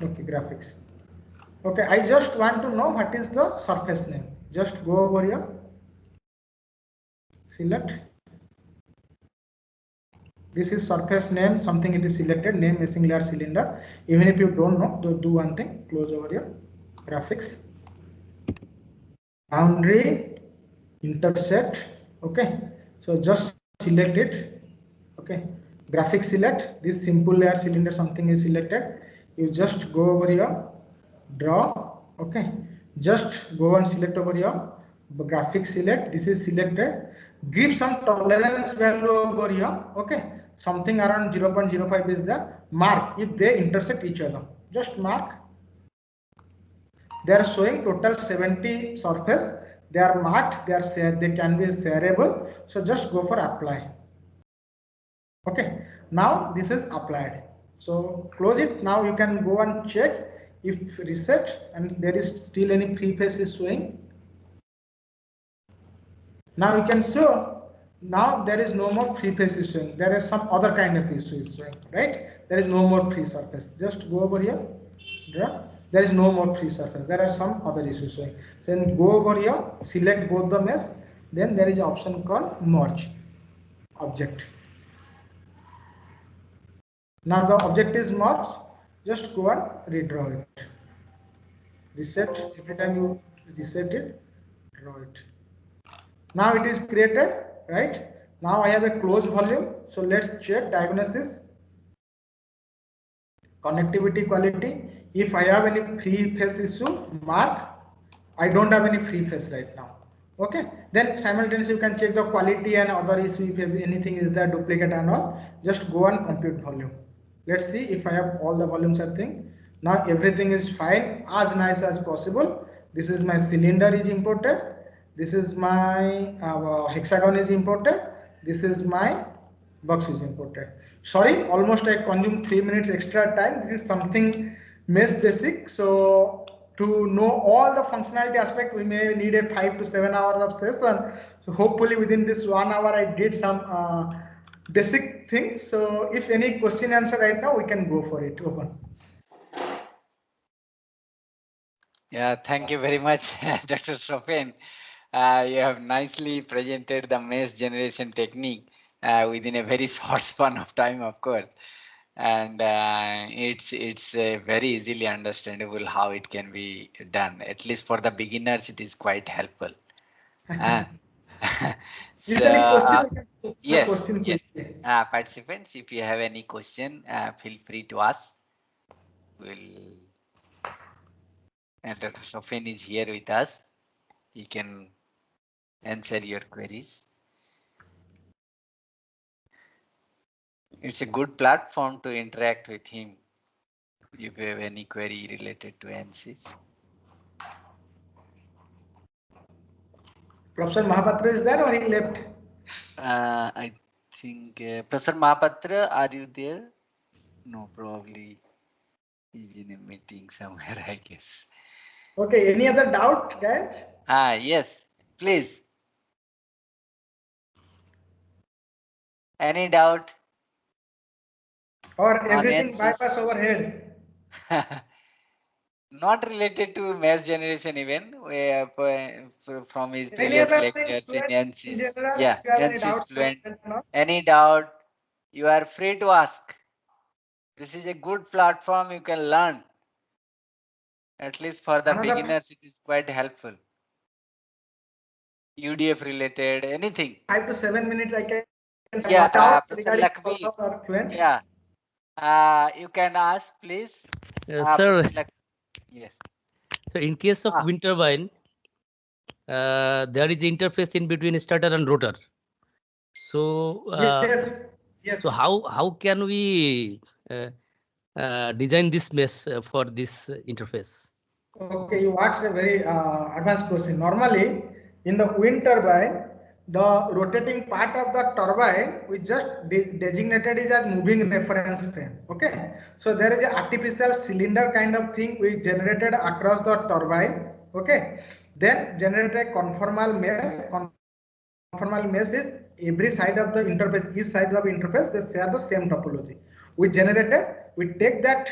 [SPEAKER 3] Okay, graphics. Okay, I just want to know what is the surface name. Just go over here, select. This is surface name, something it is selected, name meshing layer cylinder. Even if you don't know, do one thing, close over here, graphics, boundary, intersect. Okay, so just select it. Okay, graphics select, this simple layer cylinder, something is selected. You just go over here, draw. Okay, just go and select over here, graphics select, this is selected. Give some tolerance value over here. Okay, something around 0.05 is the mark. If they intersect each other, just mark. They are showing total 70 surface. They are marked, they can be shareable. So just go for apply. Okay, now this is applied. So close it. Now you can go and check if reset and there is still any free face is showing. Now you can show, now there is no more free face is showing. There is some other kind of issue is showing, right? There is no more free surface. Just go over here, draw. There is no more free surface. There are some other issues showing. Then go over here, select both the mesh. Then there is an option called merge object. Now the object is merged. Just go and redraw it. Reset. Every time you reset it, draw it. Now it is created, right? Now I have a closed volume. So let's check diagnosis, connectivity quality. If I have any free face issue, mark. I don't have any free face right now. Okay, then simultaneously you can check the quality and other issue. If anything is there, duplicate and all, just go and compute volume. Let's see if I have all the volumes are thing. Now everything is fine, as nice as possible. This is my cylinder is imported. This is my hexagon is imported. This is my box is imported. Sorry, almost I consumed 3 minutes extra time. This is something mesh basic. So to know all the functionality aspect, we may need a 5 to 7 hours of session. So hopefully within this 1 hour, I did some basic things. So if any question answer right now, we can go for it. Open.
[SPEAKER 2] Yeah, thank you very much, Dr. Chopin. You have nicely presented the mesh generation technique within a very short span of time, of course. And it's very easily understandable how it can be done. At least for the beginners, it is quite helpful.
[SPEAKER 3] Is
[SPEAKER 2] So
[SPEAKER 3] there any question? We can put the
[SPEAKER 2] yes,
[SPEAKER 3] question
[SPEAKER 2] yes.
[SPEAKER 3] quickly.
[SPEAKER 2] Participants, if you have any question, feel free to ask. And Dr. Chopin is here with us. He can answer your queries. It's a good platform to interact with him if you have any query related to ANSYS.
[SPEAKER 3] Professor Mahapatra is there or he left?
[SPEAKER 2] I think Professor Mahapatra, are you there? No, probably he's in a meeting somewhere, I guess.
[SPEAKER 3] Okay, any other doubt, guys?
[SPEAKER 2] Yes, please. Any doubt?
[SPEAKER 3] Or
[SPEAKER 2] on
[SPEAKER 3] everything
[SPEAKER 2] ANSYS?
[SPEAKER 3] bypass overhead?
[SPEAKER 2] Not related to mass generation even from his
[SPEAKER 3] Any
[SPEAKER 2] previous
[SPEAKER 3] other
[SPEAKER 2] lectures in
[SPEAKER 3] in
[SPEAKER 2] ANSYS.
[SPEAKER 3] general,
[SPEAKER 2] Yeah,
[SPEAKER 3] if you have any
[SPEAKER 2] ANSYS
[SPEAKER 3] doubts,
[SPEAKER 2] Fluent. Any doubt, you are free to ask. This is a good platform you can learn. At least for the beginners, it is quite helpful. UDF related, anything.
[SPEAKER 3] 5 to 7 minutes I can
[SPEAKER 2] Yeah, Professor Lakvi.
[SPEAKER 3] Fluent.
[SPEAKER 2] Yeah. You can ask, please.
[SPEAKER 5] Sir,
[SPEAKER 2] Yes.
[SPEAKER 5] so in case of wind turbine, there is interface in between starter and rotor. So,
[SPEAKER 3] yes.
[SPEAKER 5] so how can we design this mesh for this interface?
[SPEAKER 3] Okay, you asked a very advanced question. Normally, in the wind turbine, the rotating part of the turbine we just designated it as moving reference frame. Okay, so there is an artificial cylinder kind of thing we generated across the turbine. Okay, then generate a conformal mesh. Conformal mesh is every side of the interface, each side of the interface, they share the same topology. We generated, we take that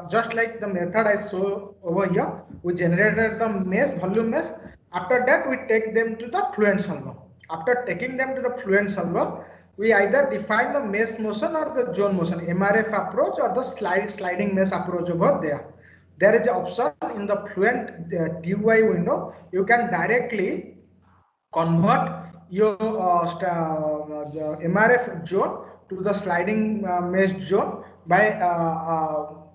[SPEAKER 3] just like the method I show over here, we generated the mesh, volume mesh. After that, we take them to the Fluent solver. After taking them to the Fluent solver, we either define the mesh motion or the zone motion, MRF approach or the sliding mesh approach over there. There is an option in the Fluent GUI window, you can directly convert your the MRF zone to the sliding mesh zone by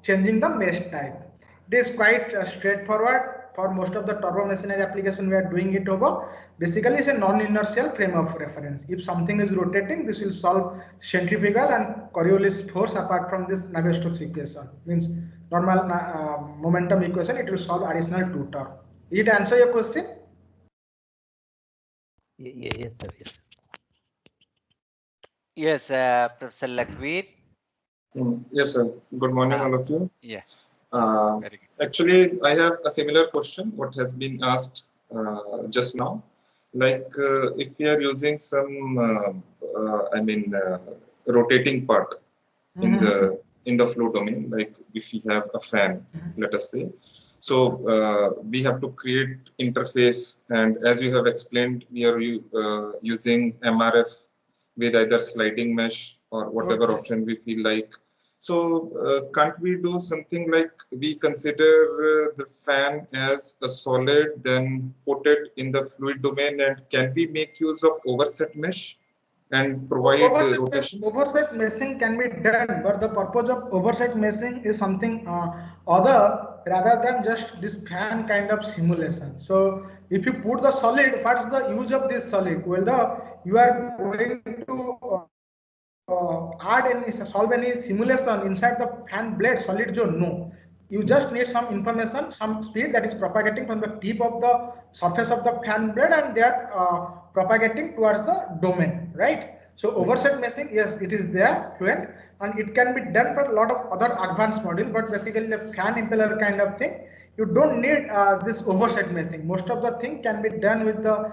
[SPEAKER 3] changing the mesh type. It is quite straightforward for most of the turbo machinery application. We are doing it over. Basically, it's a non-inertial frame of reference. If something is rotating, this will solve centrifugal and Coriolis force apart from this Navier-Stokes equation. Means normal momentum equation. It will solve additional two term. Did it answer your question?
[SPEAKER 5] Yes, sir.
[SPEAKER 2] Yes, Professor Lakveer.
[SPEAKER 6] Yes, sir. Good morning, all of you.
[SPEAKER 2] Yeah.
[SPEAKER 6] Actually, I have a similar question, what has been asked just now. Like if we are using some, rotating part in the flow domain, like if we have a fan, let us say. So we have to create interface, and as you have explained, we are using MRF with either sliding mesh or whatever option we feel like. So can't we do something like we consider the fan as a solid, then put it in the fluid domain, and can we make use of overset mesh and provide rotation?
[SPEAKER 3] Overset meshing can be done, but the purpose of overset meshing is something other rather than just this fan kind of simulation. So if you put the solid, what's the use of this solid? Well, you are going to solve any simulation inside the fan blade solid zone. No, you just need some information, some speed that is propagating from the tip of the surface of the fan blade, and they are propagating towards the domain, right? So overset meshing, yes, it is there, Fluent, and it can be done for a lot of other advanced module, but basically the fan impeller kind of thing, you don't need this overset meshing. Most of the thing can be done with the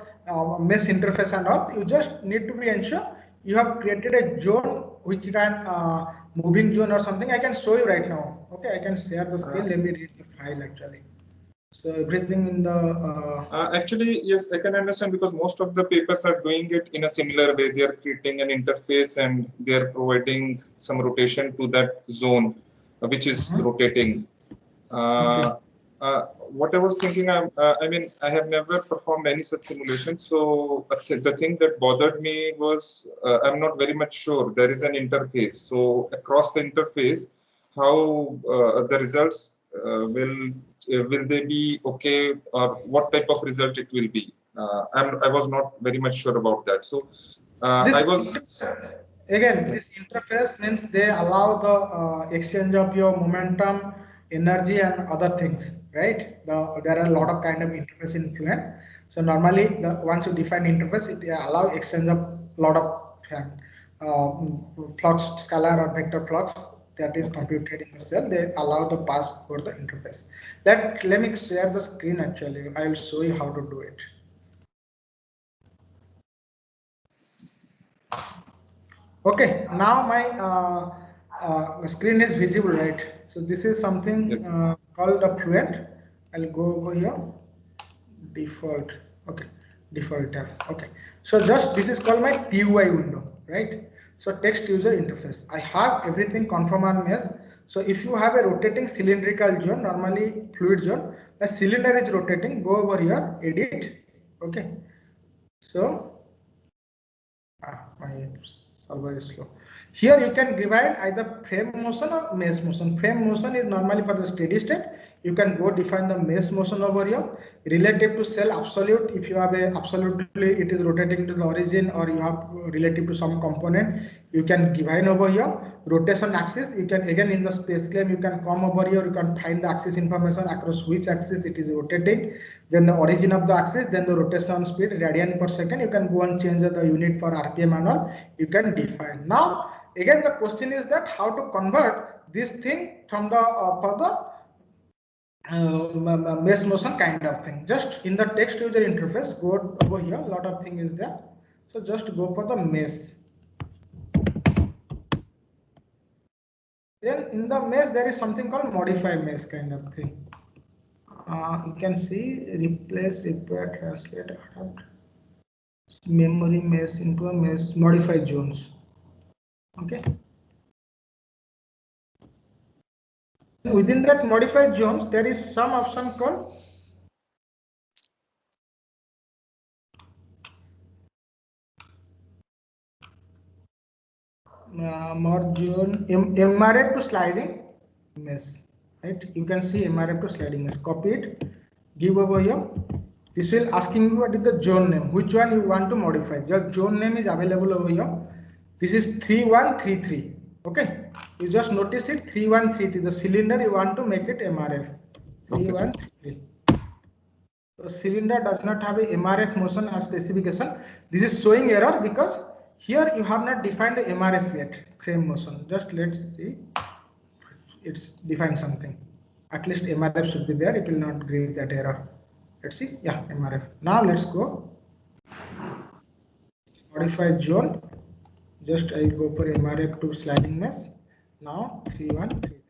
[SPEAKER 3] mesh interface and all. You just need to be ensure you have created a zone which can moving zone or something. I can show you right now. Okay, I can share the screen. Let me read the file actually. So everything in the
[SPEAKER 6] actually, yes, I can understand because most of the papers are doing it in a similar way. They are creating an interface and they are providing some rotation to that zone, which is rotating. What I was thinking, I mean, I have never performed any such simulation. So the thing that bothered me was I'm not very much sure there is an interface. So across the interface, how the results will they be okay, or what type of result it will be? I was not very much sure about that. So I was.
[SPEAKER 3] Again, this interface means they allow the exchange of your momentum, energy, and other things, right? There are a lot of kind of interface in Fluent. So normally, once you define interface, it allow exchange of a lot of flux, scalar or vector flux that is computed in the cell. They allow the pass for the interface. Let me share the screen. Actually, I will show you how to do it. Okay, now my screen is visible, right? So this is something
[SPEAKER 6] Yes.
[SPEAKER 3] called a Fluent. I'll go over here. Default. Okay, default tab. Okay, so just this is called my TUI window, right? So text user interface. I have everything confirm on mesh. So if you have a rotating cylindrical zone, normally fluid zone, the cylinder is rotating. Go over here, edit. Okay, so my server is slow. Here you can divide either frame motion or mesh motion. Frame motion is normally for the steady state. You can go define the mesh motion over here. Relative to cell absolute, if you have a absolutely it is rotating to the origin, or you have relative to some component, you can define over here. Rotation axis, you can again in the space claim, you can come over here, you can find the axis information across which axis it is rotating, then the origin of the axis, then the rotation speed, radian per second. You can go and change the unit for RPM and all. You can define. Now again the question is that how to convert this thing from the for the mesh motion kind of thing. Just in the text user interface, go over here, a lot of thing is there. So just go for the mesh. Then in the mesh there is something called modify mesh kind of thing. You can see replace, repair, translate, adapt memory mesh into a mesh, modify zones. Okay. Within that modified zones, there is some option called merge zone, MRF to sliding mesh. Right? You can see MRF to sliding mesh. Copy it, give over here. This will asking you what is the zone name, which one you want to modify. The zone name is available over here. This is 3133. Okay, you just notice it 3133. The cylinder you want to make it MRF. 3133. The cylinder does not have a MRF motion as specification. This is showing error because here you have not defined the MRF yet. Frame motion. Just let's see. It's defined something. At least MRF should be there. It will not create that error. Let's see. Yeah, MRF. Now let's go. Modify zone. Just I go for MRF to sliding mesh. Now 3133.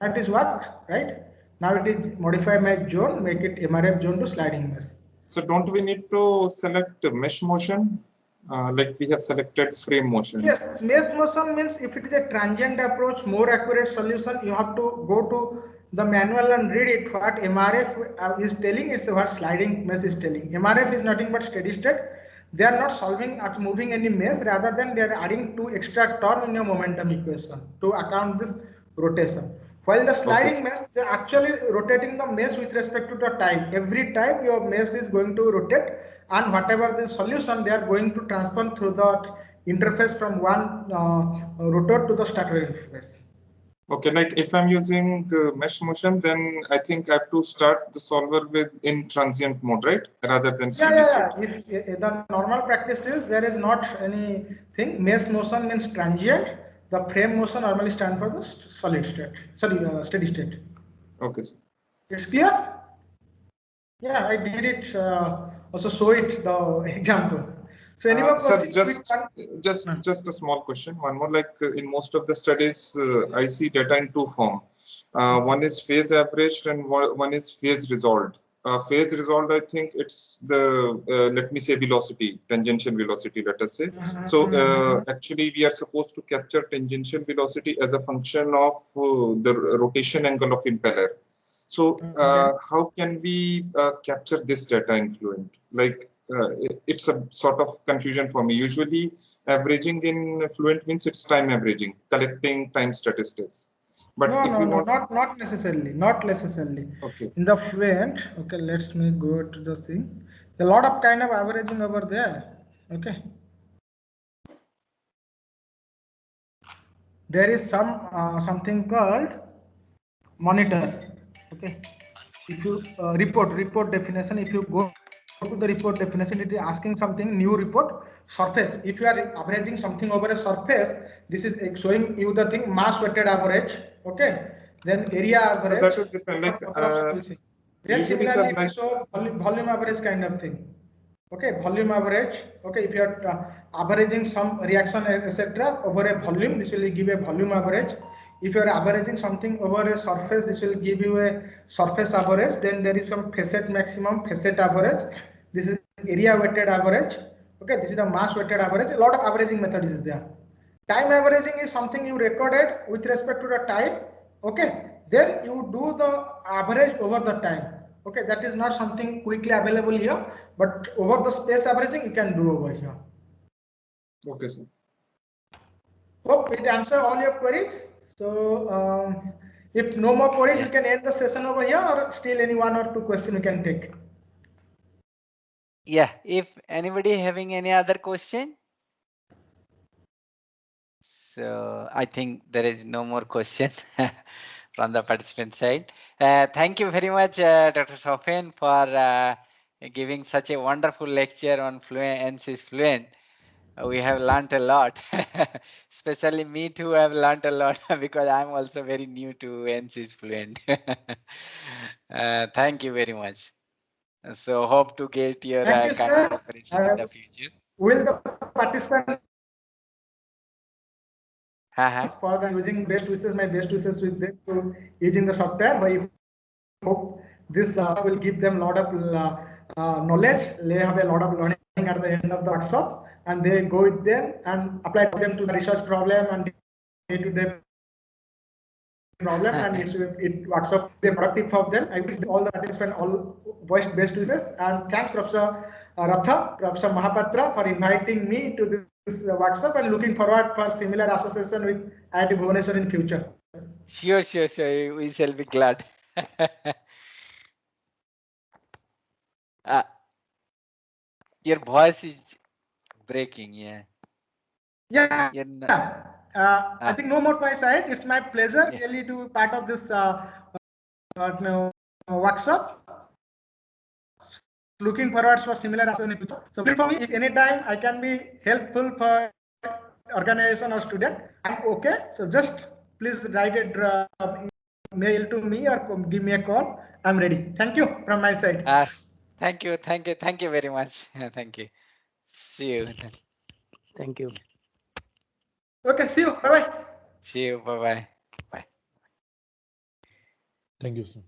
[SPEAKER 3] That is what, right? Now it is modify my zone, make it MRF zone to sliding mesh.
[SPEAKER 6] So don't we need to select mesh motion, like we have selected frame motion?
[SPEAKER 3] Yes, mesh motion means if it is a transient approach, more accurate solution, you have to go to the manual and read it. What MRF is telling, it's what sliding mesh is telling. MRF is nothing but steady state. They are not solving or moving any mesh, rather than they are adding 2 extra term in your momentum equation to account this rotation. While the sliding mesh, they are actually rotating the mesh with respect to the time. Every time your mesh is going to rotate, and whatever the solution, they are going to transfer through the interface from one rotor to the starter interface.
[SPEAKER 6] Okay, like if I'm using mesh motion, then I think I have to start the solver with in transient mode, right? Rather than steady state.
[SPEAKER 3] If the normal practice is there is not anything, mesh motion means transient. The frame motion normally stands for the solid state, steady state.
[SPEAKER 6] Okay, sir.
[SPEAKER 3] It's clear? Yeah, I did it. Also show it the example. So any more
[SPEAKER 6] sir,
[SPEAKER 3] questions?
[SPEAKER 6] just a small question. One more, like in most of the studies, I see data in two form. One is phase averaged and one is phase resolved. Phase resolved, I think it's the, let me say velocity, tangential velocity, let us say. So actually we are supposed to capture tangential velocity as a function of the rotation angle of impeller. So how can we capture this data in Fluent? Like it's a sort of confusion for me. Usually averaging in Fluent means it's time averaging, collecting time statistics. But
[SPEAKER 3] no,
[SPEAKER 6] if
[SPEAKER 3] no,
[SPEAKER 6] you
[SPEAKER 3] no,
[SPEAKER 6] want,
[SPEAKER 3] not necessarily, not necessarily.
[SPEAKER 6] okay.
[SPEAKER 3] In the Fluent, okay, let's me go to the thing. A lot of kind of averaging over there. Okay. There is something called monitor. Okay. If you report definition, if you go to the report definition, it is asking something new report surface. If you are averaging something over a surface, this is showing you the thing mass weighted average. Okay. Then area average.
[SPEAKER 6] So that is different. Like
[SPEAKER 3] Then
[SPEAKER 6] usually,
[SPEAKER 3] similarly,
[SPEAKER 6] sir,
[SPEAKER 3] it show volume average kind of thing. Okay, volume average. Okay, if you are averaging some reaction etc. over a volume, this will give a volume average. If you are averaging something over a surface, this will give you a surface average. Then there is some facet maximum, facet average. This is area weighted average. Okay, this is the mass weighted average. A lot of averaging method is there. Time averaging is something you recorded with respect to the time. Okay, then you do the average over the time. Okay, that is not something quickly available here, but over the space averaging you can do over here.
[SPEAKER 6] Okay, sir.
[SPEAKER 3] Hope it answer all your queries. So if no more queries, you can end the session over here, or still any one or two questions you can take.
[SPEAKER 2] Yeah, if anybody having any other question. So I think there is no more question from the participant side. Thank you very much, Dr. Sofen, for giving such a wonderful lecture on ANSYS Fluent. We have learned a lot, especially me too have learned a lot because I'm also very new to ANSYS Fluent. Thank you very much. So hope to get your
[SPEAKER 3] Thank you,
[SPEAKER 2] kind
[SPEAKER 3] sir.
[SPEAKER 2] cooperation in the future.
[SPEAKER 3] Will the participant
[SPEAKER 2] For
[SPEAKER 3] the using best wishes, my best wishes with them to using the software. I hope this will give them a lot of knowledge. They have a lot of learning at the end of the workshop, and they go with them and apply them to the research problem and day-to-day problem, and it workshop be productive for them. I wish all the participants all best wishes, and thanks Professor Ratha, Professor Mahapatra for inviting me to this workshop, and looking forward for similar association with IIT Bhubaneswar in future.
[SPEAKER 2] Sure. We shall be glad. Your voice is breaking. Yeah.
[SPEAKER 3] I think no more my side. It's my pleasure really to be part of this workshop. Looking forward for similar action in future. So for me, if any time I can be helpful for organization or student, I'm okay. So just please write a mail to me or give me a call. I'm ready. Thank you from my side.
[SPEAKER 2] Thank you very much. Thank you. See you.
[SPEAKER 5] Thank you.
[SPEAKER 3] Okay, see you. Bye bye.
[SPEAKER 2] See you. Bye bye. Bye.
[SPEAKER 7] Thank you, sir.